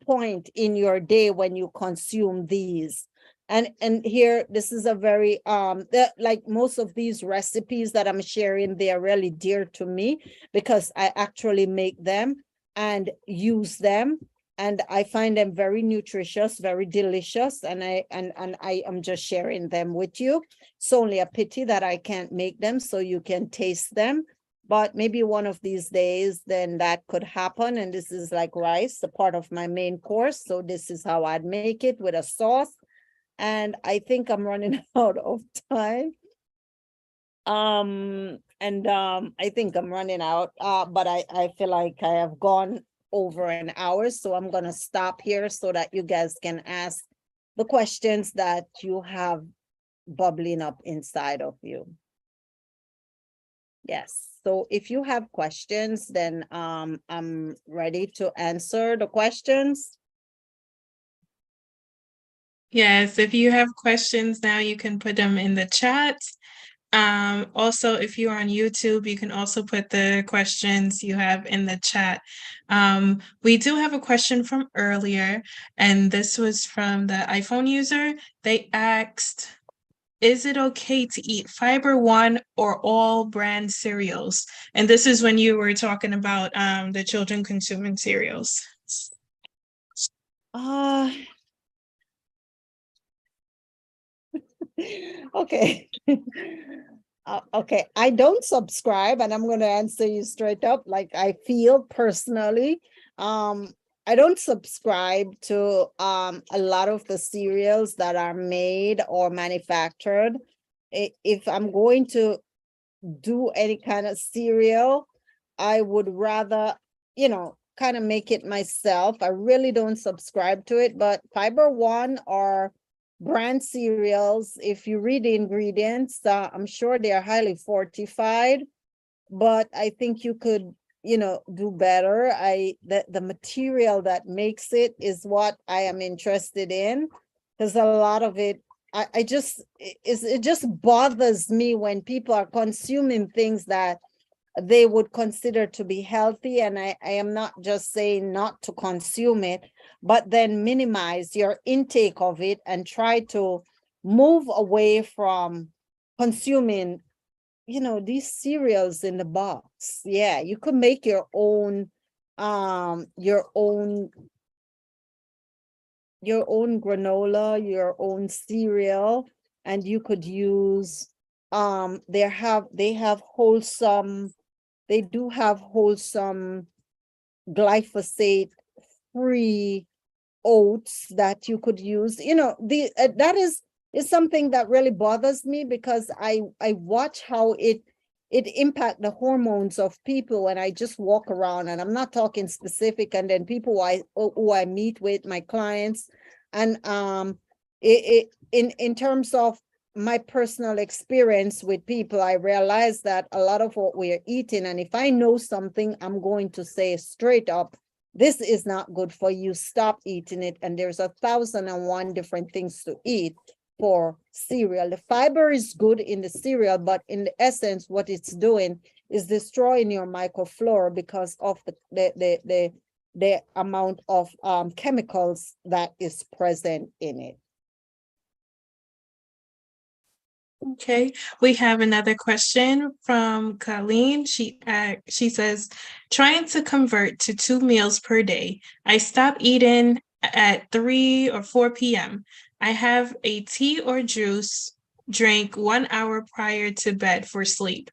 point in your day when you consume these. And here, this is a very like most of these recipes that I'm sharing, they are really dear to me, because I actually make them and use them, and I find them very nutritious, very delicious, and I am just sharing them with you. It's only a pity that I can't make them so you can taste them, but maybe one of these days then that could happen. And this is like rice, a part of my main course, so this is how I'd make it, with a sauce. And I think I'm running out of time. I think I'm running out, but I feel like I have gone over an hour, so I'm gonna stop here so that you guys can ask the questions that you have bubbling up inside of you. Yes, so if you have questions, then I'm ready to answer the questions. Yes, if you have questions now, you can put them in the chat. Also, if you're on YouTube, you can also put the questions you have in the chat. We do have a question from earlier, and this was from the iPhone user. They asked, is it okay to eat Fiber-One or all brand cereals? And this is when you were talking about the children consuming cereals. Okay. Okay, I don't subscribe, and I'm going to answer you straight up. Like, I feel personally, I don't subscribe to a lot of the cereals that are made or manufactured. If I'm going to do any kind of cereal, I would rather, kind of make it myself. I really don't subscribe to it, but Fiber-One or brand cereals, if you read the ingredients, I'm sure they are highly fortified, but I think you could, do better. The material that makes it is what I am interested in, because a lot of it, it just bothers me when people are consuming things that they would consider to be healthy. And I am not just saying not to consume it, but then minimize your intake of it and try to move away from consuming, these cereals in the box. Yeah, you could make your own granola, your own cereal, and you could use they do have wholesome glyphosate free oats that you could use. That is something that really bothers me, because I watch how it impact the hormones of people when I just walk around, and I'm not talking specific, and then people who I meet with, my clients, and in terms of my personal experience with people, I realize that a lot of what we're eating, and if I know something, I'm going to say straight up, this is not good for you, stop eating it. And there's 1,001 different things to eat for cereal. The fiber is good in the cereal, but in the essence, what it's doing is destroying your microflora because of the amount of chemicals that is present in it. Okay, we have another question from Carine. She says, trying to convert to 2 meals per day. I stop eating at 3 or 4 p.m. I have a tea or juice drink 1 hour prior to bed for sleep.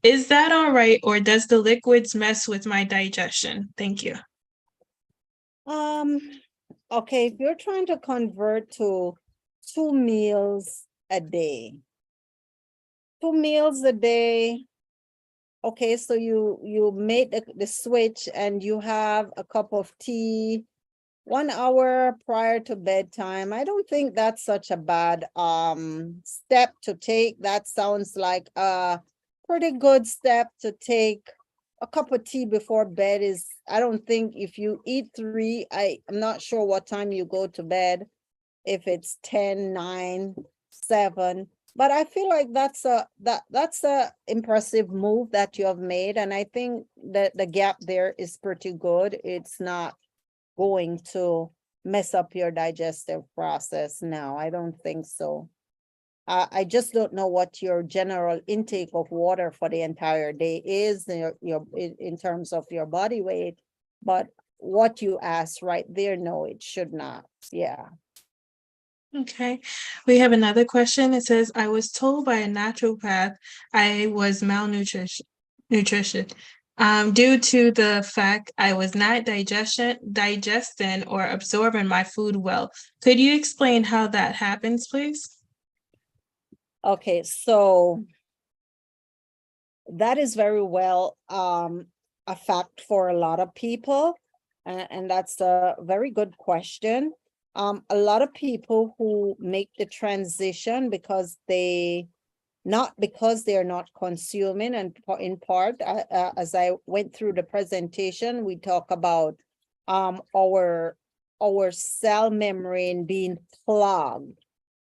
Is that all right, or does the liquids mess with my digestion? Thank you. Okay, if you're trying to convert to 2 meals a day, 2 meals a day. Okay, so you made the switch and you have a cup of tea 1 hour prior to bedtime. I don't think that's such a bad step to take. That sounds like a pretty good step to take. A cup of tea before bed is, I don't think if you eat 3, I'm not sure what time you go to bed, if it's 10, 9, 7. But I feel like that's a impressive move that you have made. And I think that the gap there is pretty good. It's not going to mess up your digestive process now. I don't think so. I just don't know what your general intake of water for the entire day is in terms of your body weight, but what you asked right there, no, it should not. Yeah. Okay, we have another question. It says, I was told by a naturopath I was malnutrition due to the fact I was not digesting or absorbing my food well. Could you explain how that happens, please? Okay, so that is very well a fact for a lot of people, and that's a very good question. A lot of people who make the transition because they're not consuming, and in part, as I went through the presentation, we talk about our cell membrane being clogged.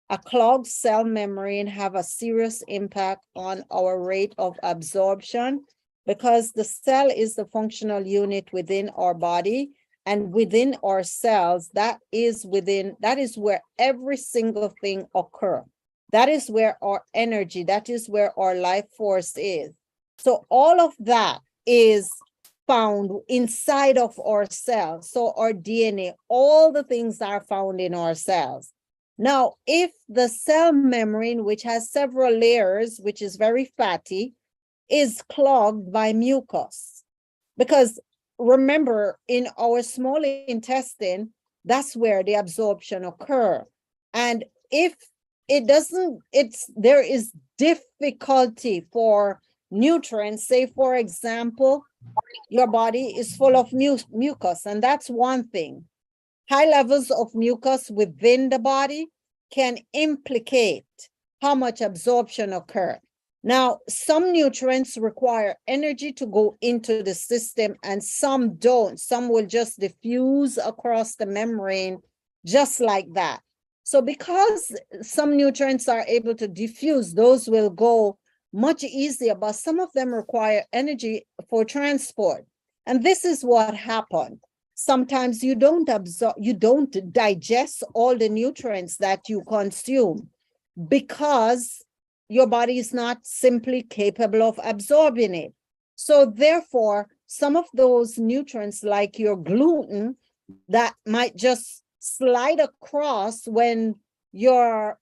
A clogged cell membrane have a serious impact on our rate of absorption because the cell is the functional unit within our body, and within our cells, that is where every single thing occurs. That is where our energy, that is where our life force is. So all of that is found inside of our cells. So our DNA, all the things are found in our cells. Now, if the cell membrane, which has several layers, which is very fatty, is clogged by mucus, because remember, in our small intestine, that's where the absorption occurs. And if it doesn't, there is difficulty for nutrients. Say, for example, your body is full of mucus, and that's one thing. High levels of mucus within the body can implicate how much absorption occurs. Now, some nutrients require energy to go into the system, and some don't. Some will just diffuse across the membrane just like that. So because some nutrients are able to diffuse, those will go much easier, but some of them require energy for transport. And this is what happened. Sometimes you don't digest all the nutrients that you consume because your body is not simply capable of absorbing it. So therefore, some of those nutrients, like your gluten, that might just slide across when your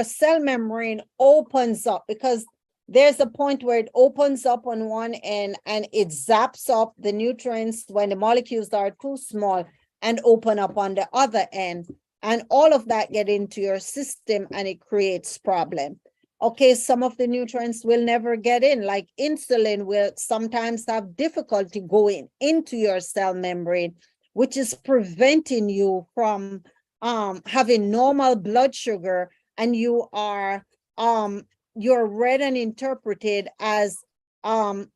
cell membrane opens up, because there's a point where it opens up on one end and it zaps up the nutrients when the molecules are too small and open up on the other end. And all of that get into your system and it creates problem. Okay, some of the nutrients will never get in, like insulin will sometimes have difficulty going into your cell membrane, which is preventing you from having normal blood sugar, and you're read and interpreted as a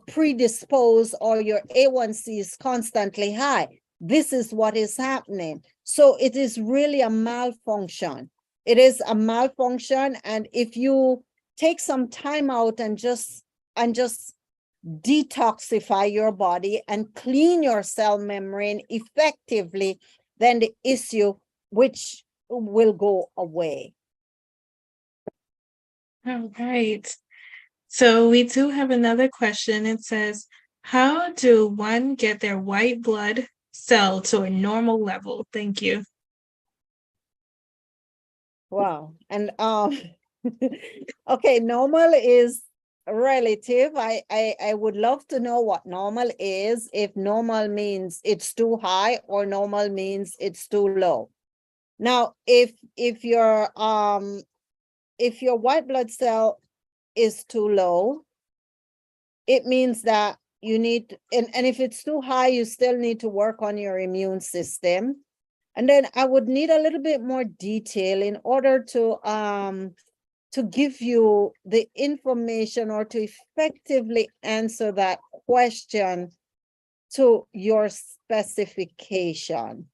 predisposed, or your A1C is constantly high. This is what is happening. So it is really a malfunction. It is a malfunction. And if you take some time out and just detoxify your body and clean your cell membrane effectively, then the issue which will go away. All right. So we do have another question. It says, how do one get their white blood cell to a normal level? Thank you. Wow. And okay, normal is relative. I would love to know what normal is, if normal means it's too high or normal means it's too low. Now, if your white blood cell is too low, it means that you need, and if it's too high, you still need to work on your immune system. And then I would need a little bit more detail in order to give you the information, or to effectively answer that question to your specification.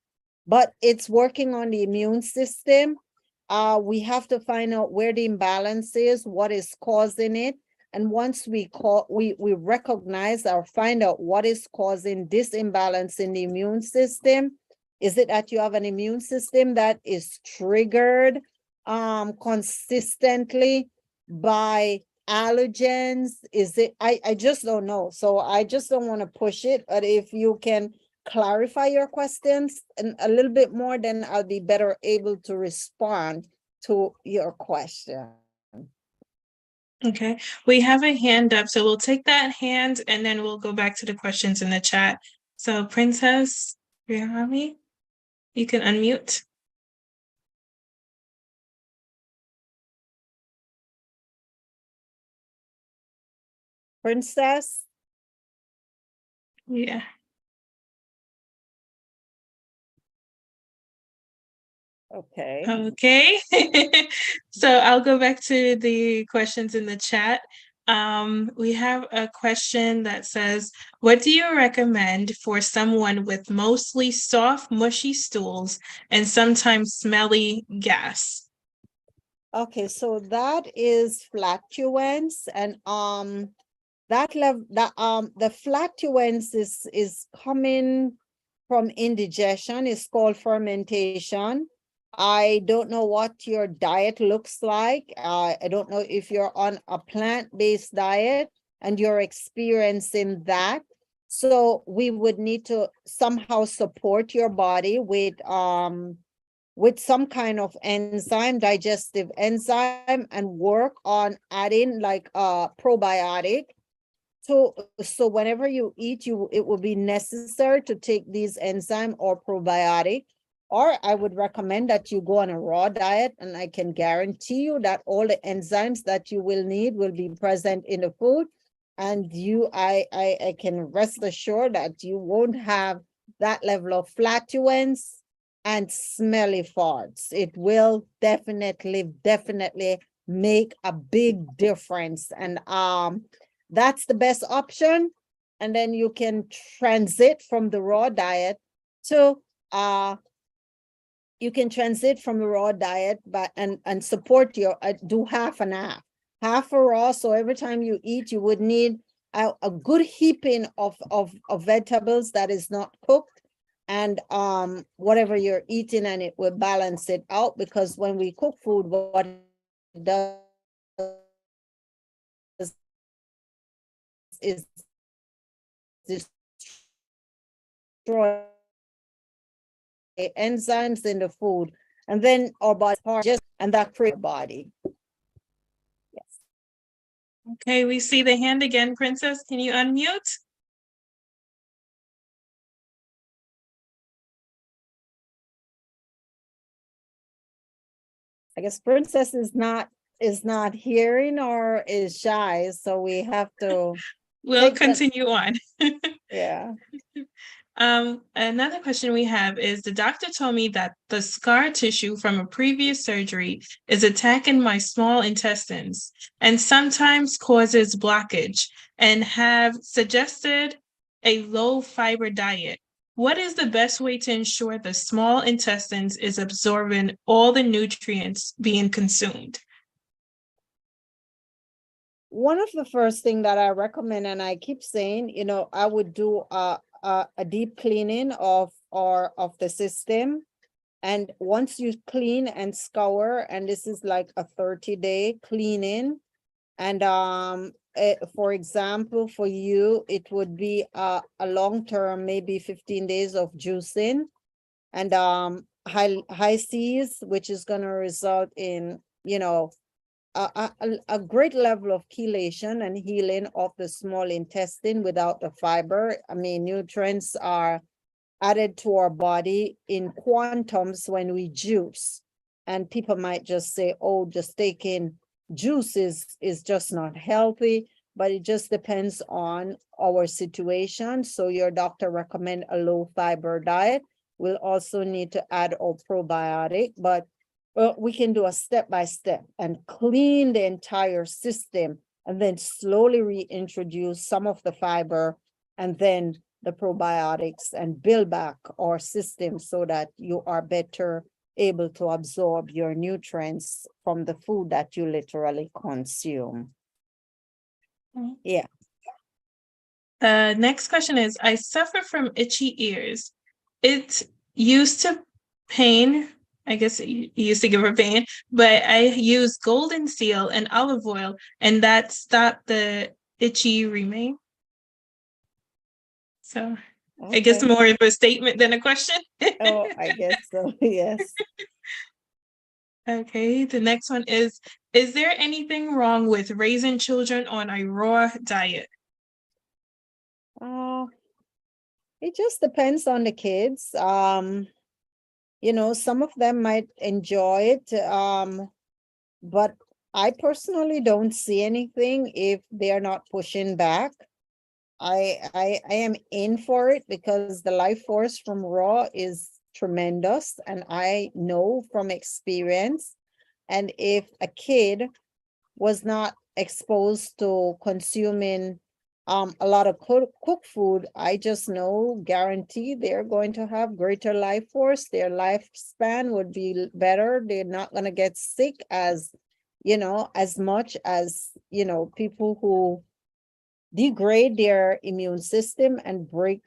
But it's working on the immune system. We have to find out where the imbalance is, what is causing it. And once we recognize or find out what is causing this imbalance in the immune system, is it that you have an immune system that is triggered consistently by allergens? Is it, I just don't know. So I just don't want to push it. But if you can clarify your questions and a little bit more, then I'll be better able to respond to your question. Okay, we have a hand up, so we'll take that hand and then we'll go back to the questions in the chat. So Princess Rihami, you can unmute. Princess? Yeah. Okay. Okay. So I'll go back to the questions in the chat. We have a question that says, what do you recommend for someone with mostly soft, mushy stools and sometimes smelly gas? Okay, so that is flatulence, and the flatulence is coming from indigestion. It's called fermentation. I don't know what your diet looks like. I don't know if you're on a plant-based diet and you're experiencing that. So we would need to somehow support your body with some kind of enzyme, digestive enzyme, and work on adding like a probiotic. So whenever you eat, it will be necessary to take these enzyme or probiotic. Or I would recommend that you go on a raw diet, and I can guarantee you that all the enzymes that you will need will be present in the food. And I can rest assured that you won't have that level of flatulence and smelly farts. It will definitely make a big difference. And that's the best option. And then you can transit from the raw diet to but and support your do half and half a raw. So every time you eat, you would need a good heaping of vegetables that is not cooked, and whatever you're eating, and it will balance it out. Because when we cook food, what it does is destroy enzymes in the food, and then our body and that creates body. Yes. Okay, we see the hand again. Princess, can you unmute? I guess Princess is not hearing or is shy, so we have to We'll continue on. yeah. Another question we have is, the doctor told me that the scar tissue from a previous surgery is attacking my small intestines and sometimes causes blockage, and have suggested a low fiber diet. What is the best way to ensure the small intestines is absorbing all the nutrients being consumed? One of the first thing that I recommend, and I keep saying, I would do a deep cleaning of the system. And once you clean and scour, and this is like a 30-day cleaning, and for example, for you, it would be a long-term, maybe 15 days of juicing, and high seas, which is going to result in, a great level of chelation and healing of the small intestine without the fiber. I mean, nutrients are added to our body in quantums when we juice. And people might just say, oh, just taking juice is just not healthy, but it just depends on our situation. So your doctor recommend a low fiber diet. We'll also need to add a probiotic, but we can do a step-by-step and clean the entire system and then slowly reintroduce some of the fiber and then the probiotics and build back our system so that you are better able to absorb your nutrients from the food that you literally consume. Yeah. Next question is, I suffer from itchy ears. It used to pain, I guess it used to give her pain, but I used golden seal and olive oil, and that stopped the itchy remain. So I guess Okay. more of a statement than a question. Oh, I guess so. Yes. Okay, the next one is there anything wrong with raising children on a raw diet? It just depends on the kids. Some of them might enjoy it. But I personally don't see anything if they're not pushing back. I am in for it because the life force from raw is tremendous, and I know from experience. And if a kid was not exposed to consuming a lot of cooked food, I just know, guarantee they're going to have greater life force. Their lifespan would be better. They're not going to get sick as much as, people who degrade their immune system and break,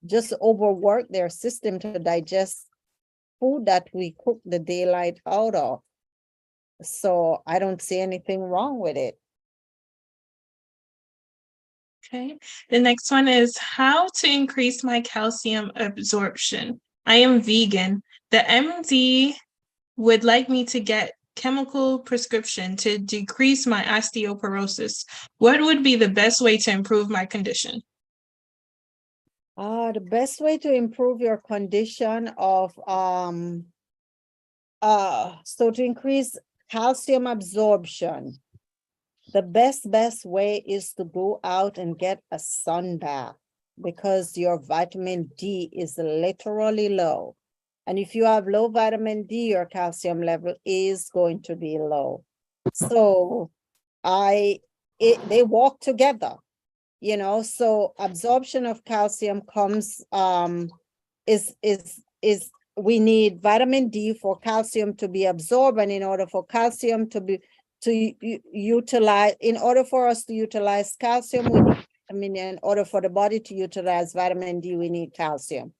just overwork their system to digest food that we cook the daylight out of. So I don't see anything wrong with it. Okay, the next one is how to increase my calcium absorption. I am vegan. The MD would like me to get chemical prescription to decrease my osteoporosis. What would be the best way to improve my condition? The best way to improve your condition of so to increase calcium absorption, the best way is to go out and get a sun bath, because your vitamin D is literally low. And if you have low vitamin D, your calcium level is going to be low. So they walk together, so absorption of calcium comes, is we need vitamin D for calcium to be absorbed, and in order for calcium to utilize, in order for us to utilize calcium, in order for the body to utilize vitamin D, we need calcium.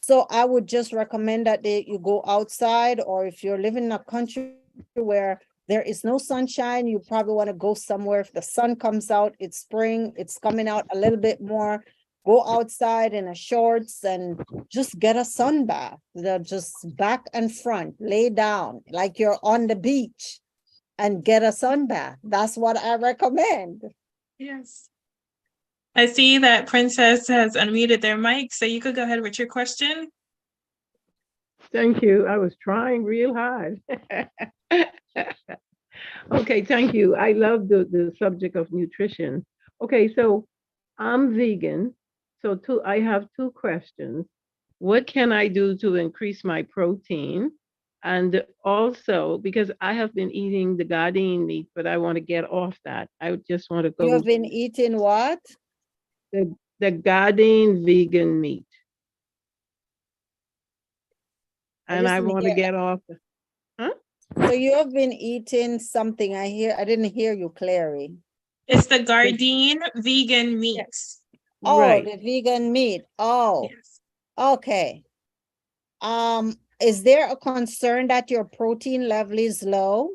So I would just recommend that you go outside, or if you're living in a country where there is no sunshine, you probably want to go somewhere. If the sun comes out, it's spring, it's coming out a little bit more, go outside in a shorts and just get a sun bath. Just back and front, lay down like you're on the beach and get a sun bath. That's what I recommend. Yes. I see that Princess has unmuted their mic, so you could go ahead with your question. Thank you. I was trying real hard. Okay, thank you. I love the subject of nutrition. Okay, so I'm vegan. I have two questions. What can I do to increase my protein? And also, because I have been eating the Gardein meat, but I want to get off that. I just want to You go have been eating what? the Gardein vegan meat. I And I didn't want to hear. get off. Huh? So you have been eating something. I didn't hear you clearly. It's the Gardein vegan meat. Oh, Right. the vegan meat. Oh, Yes. okay. Is there a concern that your protein level is low?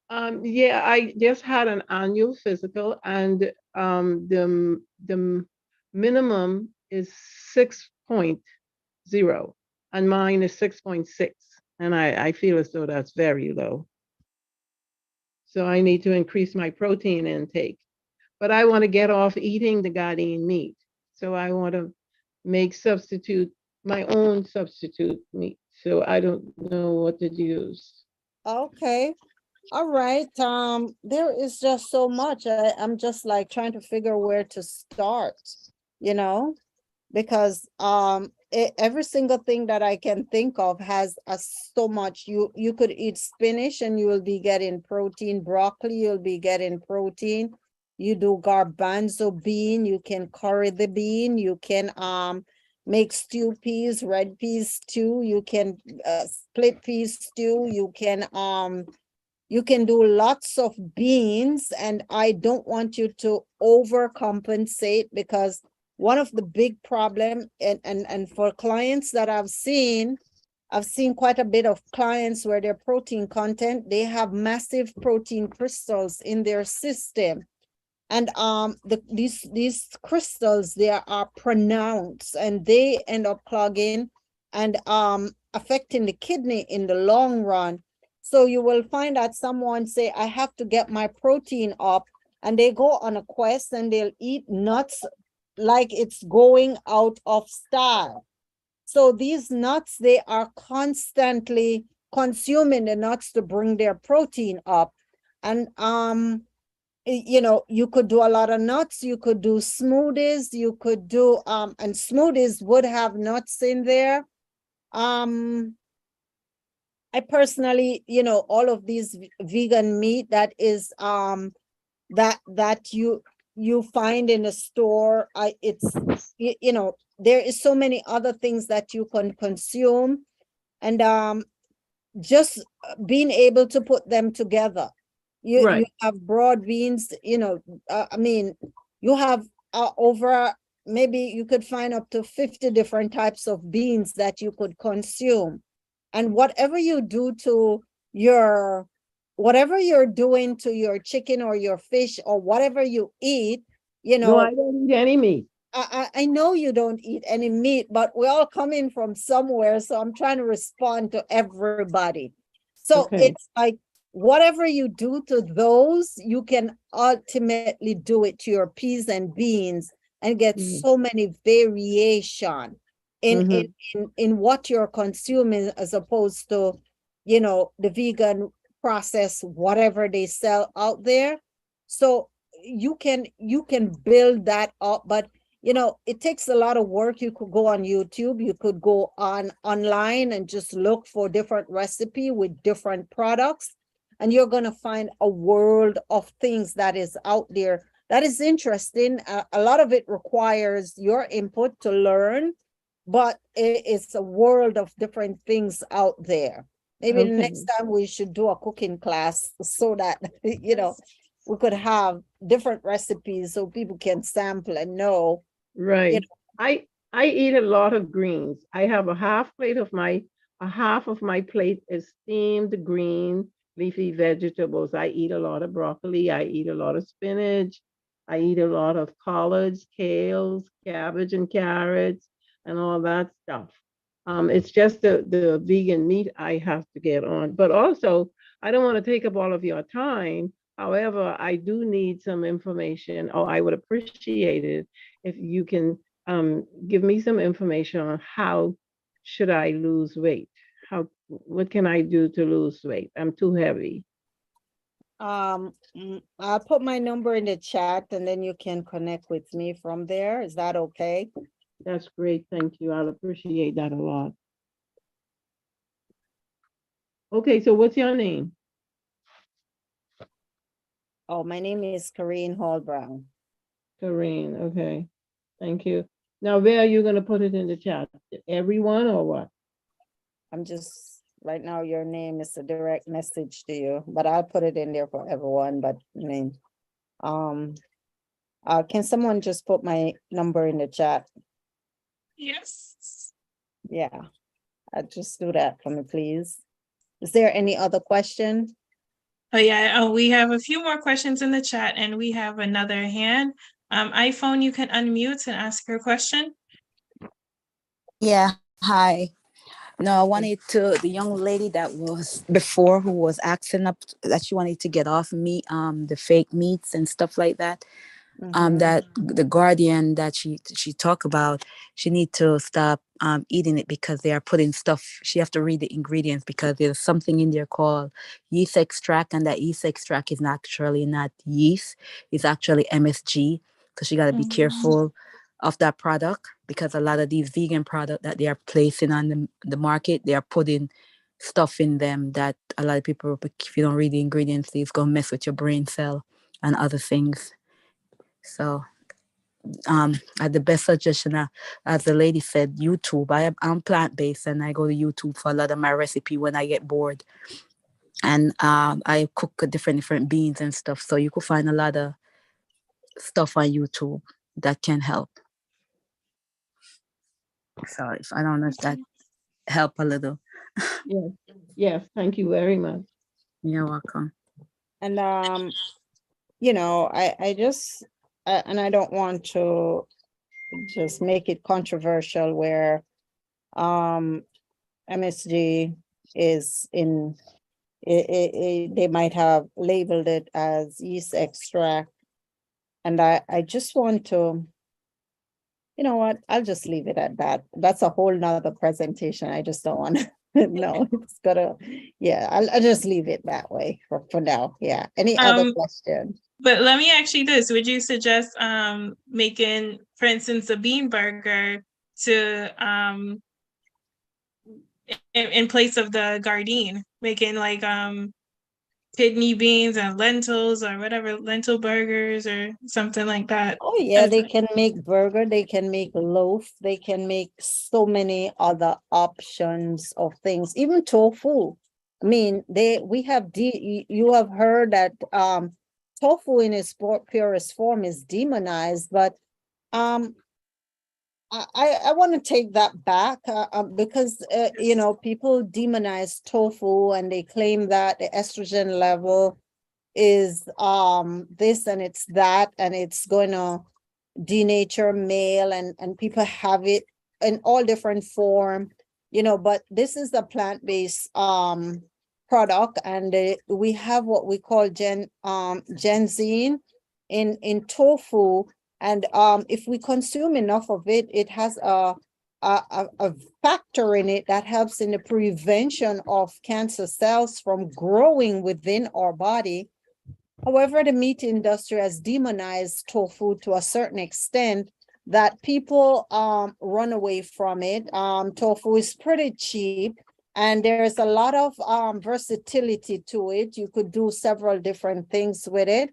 Yeah, I just had an annual physical, and the minimum is 6.0, and mine is 6.6, and I feel as though that's very low. So I need to increase my protein intake, but I want to get off eating the Gardein meat. So I want to make my own substitute meat. So I don't know what to use. Okay. All right. There is just so much. I'm just like trying to figure where to start, you know, because every single thing that I can think of has so much. You could eat spinach and you will be getting protein. Broccoli, you'll be getting protein. You do garbanzo bean, you can curry the bean, you can make stew peas, red peas stew, you can split peas stew, you can do lots of beans, and I don't want you to overcompensate, because one of the big problem, and for clients that I've seen quite a bit of clients where their protein content, they have massive protein crystals in their system. And these crystals, they are pronounced, and they end up clogging and affecting the kidney in the long run. So you will find that someone say, I have to get my protein up, and they go on a quest and they'll eat nuts like it's going out of style. So these nuts, they are constantly consuming the nuts to bring their protein up. And you know, you could do a lot of nuts, you could do smoothies, you could do and smoothies would have nuts in there. I personally, you know, all of these vegan meat that is that you find in a store, you know, there is so many other things that you can consume, and just being able to put them together. You Right. have broad beans, you know, I mean, you have over, maybe you could find up to 50 different types of beans that you could consume. And whatever you do to your, whatever you're doing to your chicken or your fish or whatever you eat, you No, know, I don't eat any meat. I know you don't eat any meat, but we're all coming from somewhere. So I'm trying to respond to everybody. So Okay. it's like, whatever you do to those, you can ultimately do it to your peas and beans and get so many variation in what you're consuming, as opposed to, you know, the vegan process, whatever they sell out there. So you can build that up, but you know, it takes a lot of work. You could go on YouTube, you could go online and just look for different recipe with different products, and you're going to find a world of things that is out there that is interesting. A lot of it requires your input to learn, but it's a world of different things out there. Maybe the next time we should do a cooking class so that, you know, we could have different recipes so people can sample and know. Right. know. I eat a lot of greens. I have a half of my plate is steamed green leafy vegetables. I eat a lot of broccoli. I eat a lot of spinach. I eat a lot of collards, kales, cabbage, and carrots, and all that stuff. It's just the vegan meat I have to get on. But also, I don't want to take up all of your time. However, I do need some information, or I would appreciate it if you can give me some information on how should I lose weight? What can I do to lose weight? I'm too heavy. I'll put my number in the chat and then you can connect with me from there. Is that okay? That's great. Thank you. I'll appreciate that a lot. Okay, so what's your name? Oh, my name is Carine Hall Brown. Carine. Okay. Thank you. Now, where are you going to put it in the chat? Everyone or what? I'm just, right now, your name is a direct message to you, but I'll put it in there for everyone, but I mean, can someone just put my number in the chat? Yes. Yeah, just do that for me, please. Is there any other question? Oh yeah, oh, we have a few more questions in the chat and we have another hand. iPhone, you can unmute and ask your question. Yeah, hi. No, I wanted to the young lady that was before who was asking up that she wanted to get off meat, the fake meats and stuff like that. Mhm. That the guardian that she talked about, she need to stop eating it because they are putting stuff. She have to read the ingredients because there's something in there called yeast extract, and that yeast extract is actually not yeast. It's actually MSG. So she got to be careful of that product because a lot of these vegan products that they are placing on the market, they are putting stuff in them that a lot of people, if you don't read the ingredients, it's gonna mess with your brain cell and other things. So, the best suggestion, as the lady said, YouTube. I'm plant based and I go to YouTube for a lot of my recipe when I get bored. And I cook different beans and stuff. So you could find a lot of stuff on YouTube that can help. So if I don't know if that help a little. Yes. Yes. Thank you very much. You're welcome. And I just and I don't want to just make it controversial where MSG is in they might have labeled it as yeast extract. And I just want to, you know what, I'll just leave it at that. That's a whole nother presentation. I just don't want to no, it's gotta, yeah, I'll just leave it that way for now. Yeah. Any other question? But let me ask you this. Would you suggest making, for instance, a bean burger to in place of the Gardein, making like kidney beans and lentils or whatever, lentil burgers or something like that? Oh yeah, they can make burger, they can make loaf, they can make so many other options of things, even tofu. I mean, we have you have heard that tofu in its purest form is demonized, but um I want to take that back because people demonize tofu and they claim that the estrogen level is this and it's that and it's going to denature male, and people have it in all different form, but this is a plant-based product, and we have what we call ginseng in tofu, and if we consume enough of it, it has a factor in it that helps in the prevention of cancer cells from growing within our body. However, the meat industry has demonized tofu to a certain extent that people run away from it. Tofu is pretty cheap and there's a lot of versatility to it. You could do several different things with it.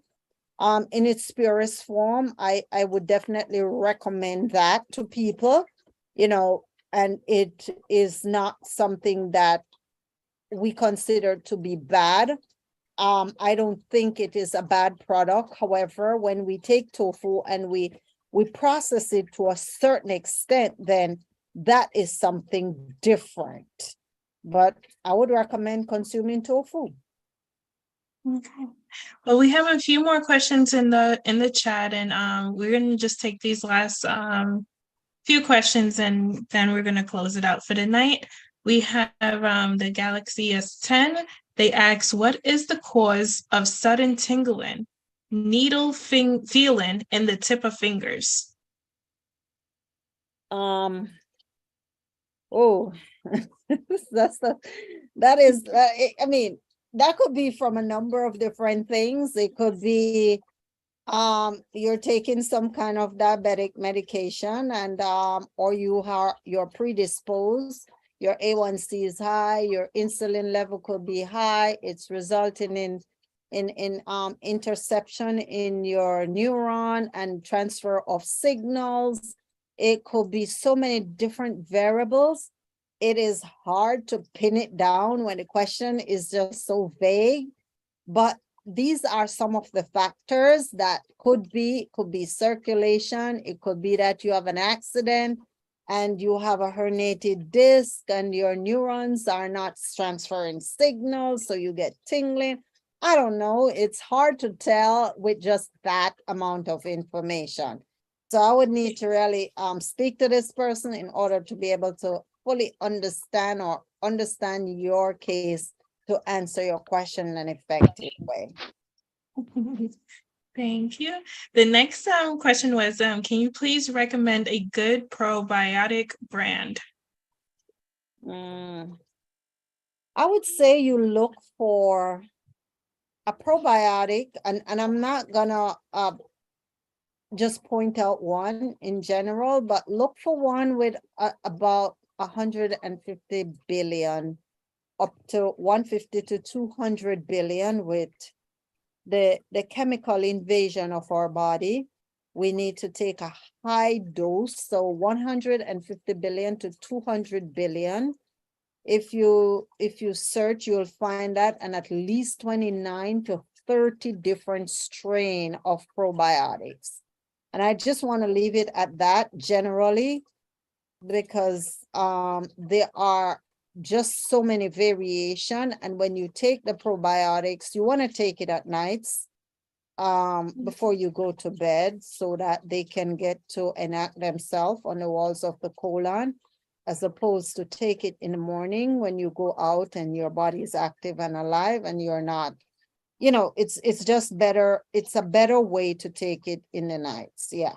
In its purest form, I would definitely recommend that to people, and it is not something that we consider to be bad. I don't think it is a bad product. However, when we take tofu and we process it to a certain extent, then that is something different. But I would recommend consuming tofu. Okay. Well, we have a few more questions in the chat, and we're gonna just take these last few questions and then we're gonna close it out for the night. We have the Galaxy S10. They ask, what is the cause of sudden tingling, needle feeling in the tip of fingers? Oh, that is, I mean, that could be from a number of different things. It could be you're taking some kind of diabetic medication, and or you're predisposed, your A1C is high, your insulin level could be high. It's resulting in interception in your neuron and transfer of signals. It could be so many different variables. It is hard to pin it down when the question is just so vague, but these are some of the factors that could be circulation. It could be that you have an accident and you have a herniated disc and your neurons are not transferring signals, so you get tingling. I don't know. It's hard to tell with just that amount of information. So I would need to really speak to this person in order to be able to fully understand your case to answer your question in an effective way. Thank you. The next question was, can you please recommend a good probiotic brand? I would say you look for a probiotic, and I'm not gonna just point out one in general, but look for one with about 150 billion, up to 150 to 200 billion. With the chemical invasion of our body, we need to take a high dose, so 150 billion to 200 billion. If you search, you'll find that, and at least 29 to 30 different strain of probiotics. And I just want to leave it at that generally, because there are just so many variation. And when you take the probiotics, you want to take it at nights before you go to bed, so that they can get to enact themselves on the walls of the colon, as opposed to take it in the morning when you go out and your body is active and alive and you're not. It's just better. It's a better way to take it in the nights. Yeah.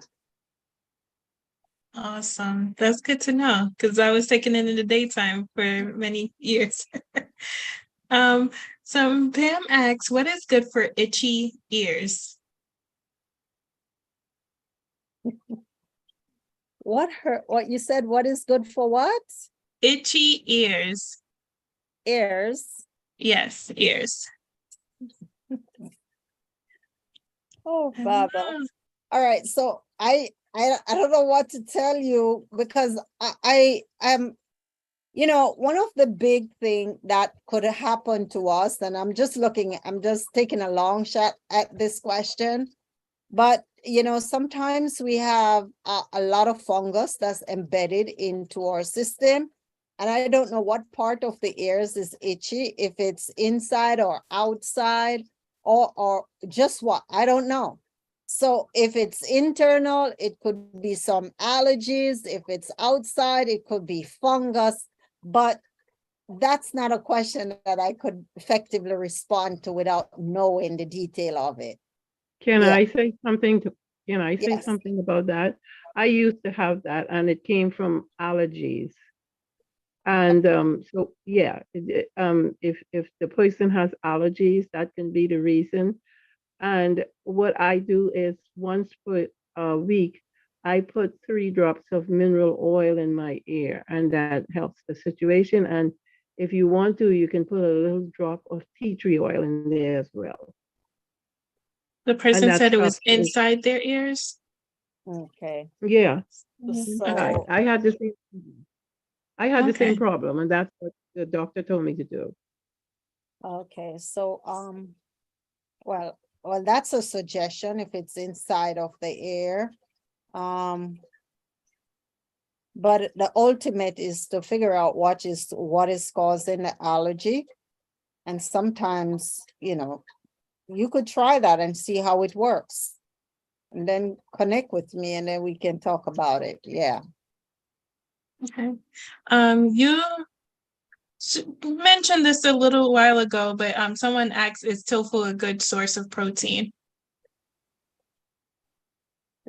Awesome. That's good to know, because I was taking it in the daytime for many years. So Pam asks, what is good for itchy ears? What you said, what is good for what? Itchy ears. Ears. Yes, ears. Oh, Baba. All right. So I don't know what to tell you, because I am, one of the big thing that could happen to us, and I'm just taking a long shot at this question, but sometimes we have a lot of fungus that's embedded into our system, and I don't know what part of the ears is itchy, if it's inside or outside, or just what, I don't know. So if it's internal, it could be some allergies. If it's outside, it could be fungus. But that's not a question that I could effectively respond to without knowing the detail of it. Can Yeah. I say something Yes. something about that? I used to have that, and it came from allergies. And so yeah, if the person has allergies, that can be the reason. And what I do is once per week, I put 3 drops of mineral oil in my ear, and that helps the situation. And if you want to, you can put a little drop of tea tree oil in there as well. The person that said it was stops it. inside their ears. Okay. Yeah, So I had the same. I had the Okay. same problem, and that's what the doctor told me to do. okay. So well, that's a suggestion if it's inside of the ear. But the ultimate is to figure out what is causing the allergy. And sometimes, you could try that and see how it works. And then connect with me, and then we can talk about it. Yeah. Okay. You mentioned this a little while ago, but someone asked, is tofu a good source of protein?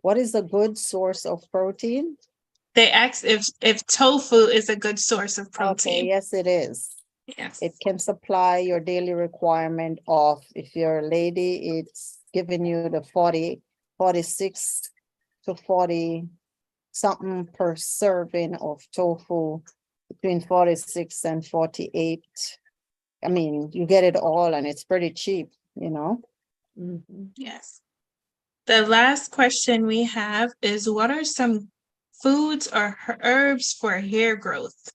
What is a good source of protein? They asked if tofu is a good source of Okay, protein. yes, it is. Yes. It can supply your daily requirement of, if you're a lady, it's giving you the 46 to 40 something per serving of tofu, between 46 and 48. I mean, you get it all and it's pretty cheap, you know? Mhm. Yes. The last question we have is, what are some foods or herbs for hair growth?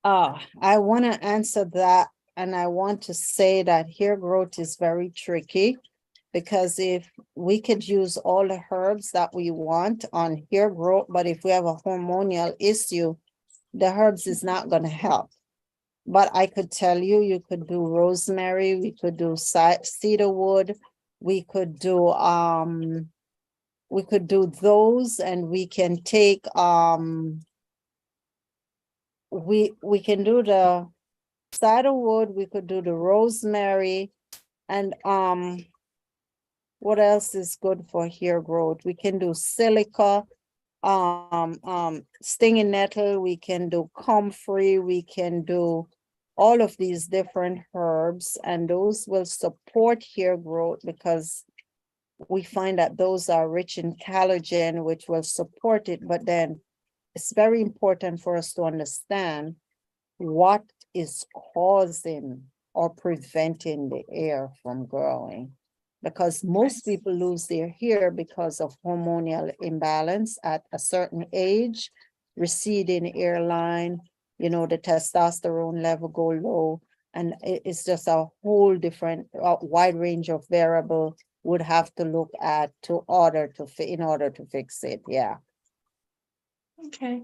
I want to answer that, and I want to say that hair growth is very tricky, because if we could use all the herbs that we want on hair growth, but if we have a hormonal issue, the herbs is not going to help. But I could tell you, you could do rosemary, we could do cedarwood, we could do those, and we can take we can do the cedarwood, we could do the rosemary, and what else is good for hair growth? We can do silica, stinging nettle, we can do comfrey, we can do all of these different herbs, and those will support hair growth, because we find that those are rich in collagen, which will support it. But then it's very important for us to understand what is causing or preventing the hair from growing, because most people lose their hair because of hormonal imbalance at a certain age, receding hairline, the testosterone level go low, and it's just a whole different wide range of variable would have to look at in order to fix it. Yeah. Okay.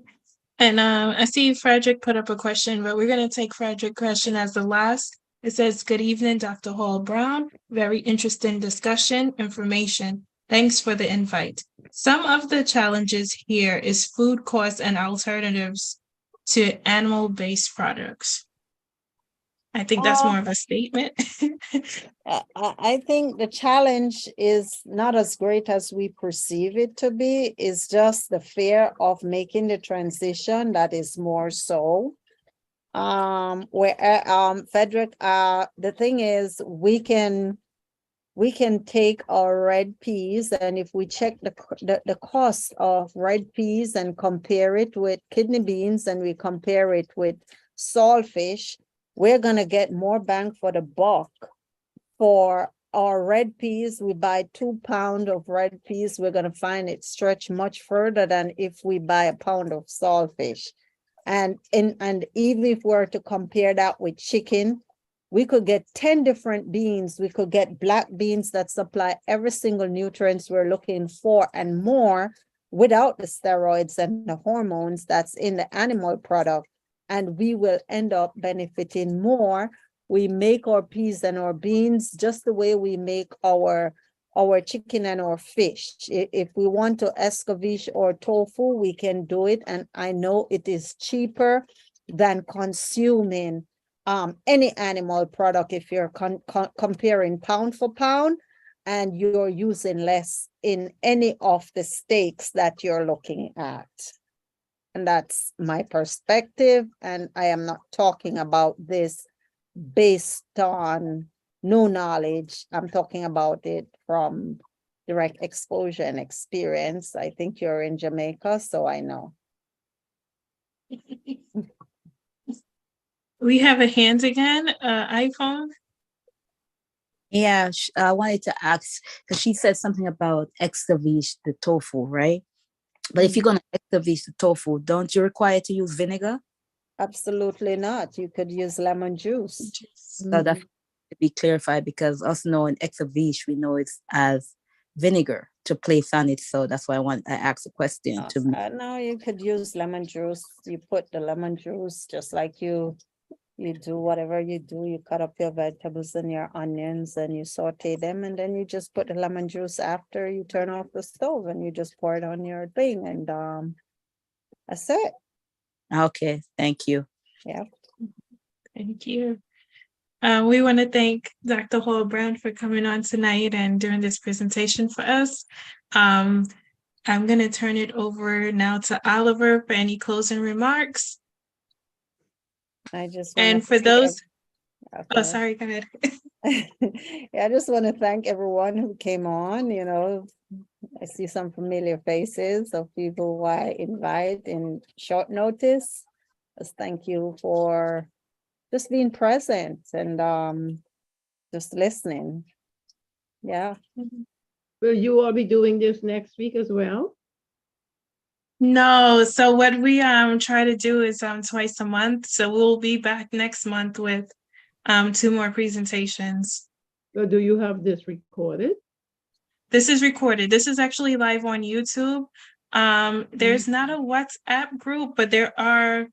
And I see Frederick put up a question, but we're going to take Frederick's question as the last. It says, "Good evening, Dr. Hall Brown. Very interesting discussion, information. Thanks for the invite. Some of the challenges here is food costs and alternatives to animal-based products." I think that's more of a statement. I think the challenge is not as great as we perceive it to be. It's just the fear of making the transition that is more so. Frederick, the thing is, we can take our red peas, and if we check the cost of red peas and compare it with kidney beans, and we compare it with saltfish, we're gonna get more bang for the buck. For our red peas, we buy 2 pounds of red peas, we're gonna find it stretch much further than if we buy a pound of saltfish. And even if we were to compare that with chicken, we could get 10 different beans. We could get black beans that supply every single nutrients we're looking for and more, without the steroids and the hormones that's in the animal product. And we will end up benefiting more. We make our peas and our beans just the way we make our chicken and our fish. If we want to escovitch or tofu, we can do it. And I know it is cheaper than consuming any animal product if you're comparing pound for pound, and you're using less in any of the steaks that you're looking at. And that's my perspective. And I am not talking about this based on no knowledge. I'm talking about it from direct exposure and experience. I think you're in Jamaica, so I know. We have a hand again, iPhone. Yeah, I wanted to ask, because she said something about extravish the tofu, right? But if you're going to extravish the tofu, don't you require to use vinegar? Absolutely not. You could use lemon juice. So that's to be clarified, because us knowing extravish, we know it's as vinegar to place on it. So that's why I asked a question to me. No, you could use lemon juice. You put the lemon juice just like you do whatever you do. You cut up your vegetables and your onions and you saute them, and then you just put the lemon juice after you turn off the stove, and you just pour it on your thing, and that's it. Okay, thank you. Yeah. Thank you. We want to thank Dr. Hall Brown for coming on tonight and doing this presentation for us. I'm going to turn it over now to Oliver for any closing remarks. I just want And for those, oh, sorry, go ahead. Yeah, I just want to thank everyone who came on. You know, I see some familiar faces of people who I invite in short notice. Just thank you for just being present and just listening. Yeah. Will you all be doing this next week as well? No, so what we try to do is twice a month. So we'll be back next month with 2 more presentations. Or do you have this recorded? This is recorded. This is actually live on YouTube. There's not a WhatsApp group, but there are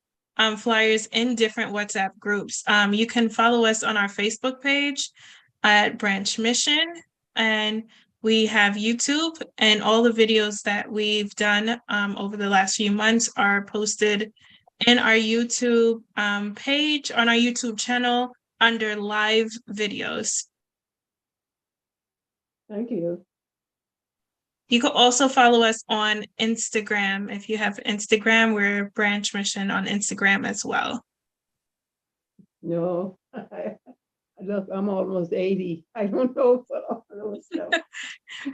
flyers in different WhatsApp groups. You can follow us on our Facebook page at Branch Mission, and we have YouTube, and all the videos that we've done over the last few months are posted in our YouTube page, on our YouTube channel under live videos. Thank you. You can also follow us on Instagram. If you have Instagram, we're Branch Mission on Instagram as well. No, look, I'm almost 80. I don't know what all those stuff.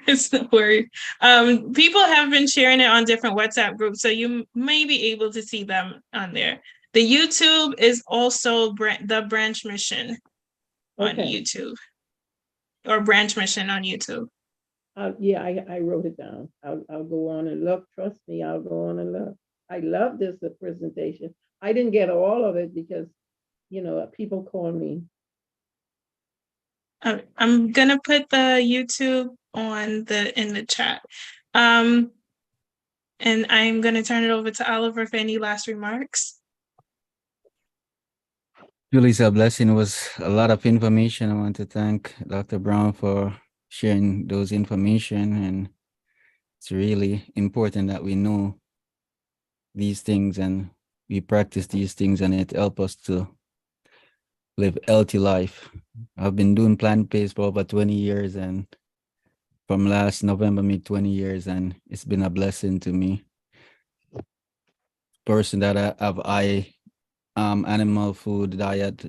It's no worry. People have been sharing it on different WhatsApp groups, so you may be able to see them on there. The YouTube is also the Branch Mission on YouTube, or Branch Mission on YouTube. Yeah, I wrote it down. I'll go on and look. Trust me, I'll go on and look. I love this presentation. I didn't get all of it because, you know, people call me. I'm gonna put the YouTube in the chat. And I'm gonna turn it over to Oliver for any last remarks. Truly, it's a blessing. It was a lot of information. I want to thank Dr. Brown for sharing those information, and it's really important that we know these things and we practice these things, and it helps us to live healthy life. I've been doing plant-based for over 20 years, and from last November made 20 years, and it's been a blessing to me. Person that I have animal food diet.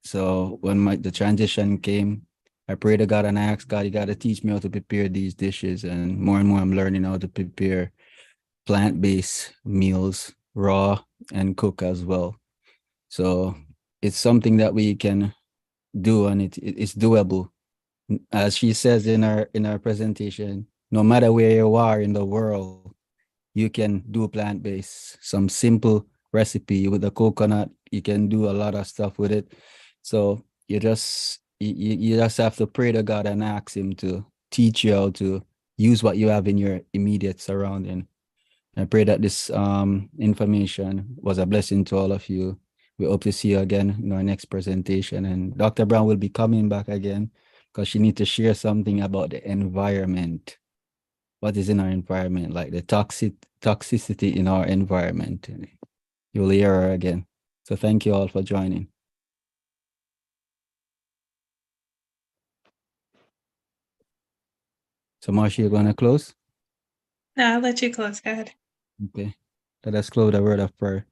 So when the transition came, I prayed to God and I asked God, you got to teach me how to prepare these dishes. And more I'm learning how to prepare plant-based meals, raw and cook as well. So it's something that we can do, and it's doable. As she says in our presentation, no matter where you are in the world, you can do plant-based. Some simple recipe with the coconut, you can do a lot of stuff with it. So you just have to pray to God and ask him to teach you how to use what you have in your immediate surrounding. I pray that this information was a blessing to all of you. We hope to see you again in our next presentation. And Dr. Brown will be coming back again because she needs to share something about the environment. What is in our environment, like the toxicity in our environment. You'll hear her again. So thank you all for joining. So Marcia, you're going to close? No, I'll let you close. Go ahead. Okay. Let us close the word of prayer.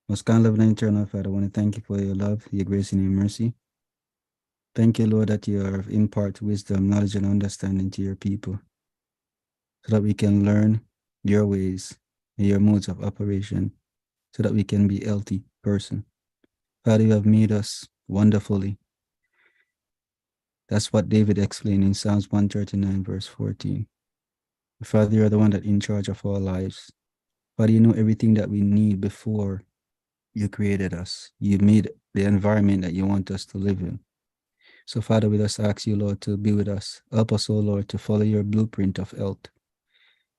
Most kind, loving, and eternal Father, I want to thank you for your love, your grace, and your mercy. Thank you, Lord, that you are impart wisdom, knowledge, and understanding to your people, so that we can learn your ways and your modes of operation, so that we can be a healthy person. Father, you have made us wonderfully. That's what David explained in Psalms 139, verse 14. Father, you are the one that in charge of our lives. Father, you know everything that we need before you created us. You made the environment that you want us to live in. So, Father, we just ask you, Lord, to be with us. Help us, O Lord, to follow your blueprint of health.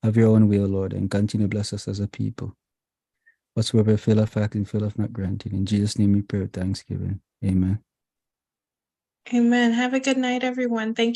Have your own will, Lord, and continue to bless us as a people. Whatsoever fail of fact and fail of not granted. In Jesus' name we pray with thanksgiving. Amen. Amen. Have a good night, everyone. Thank you.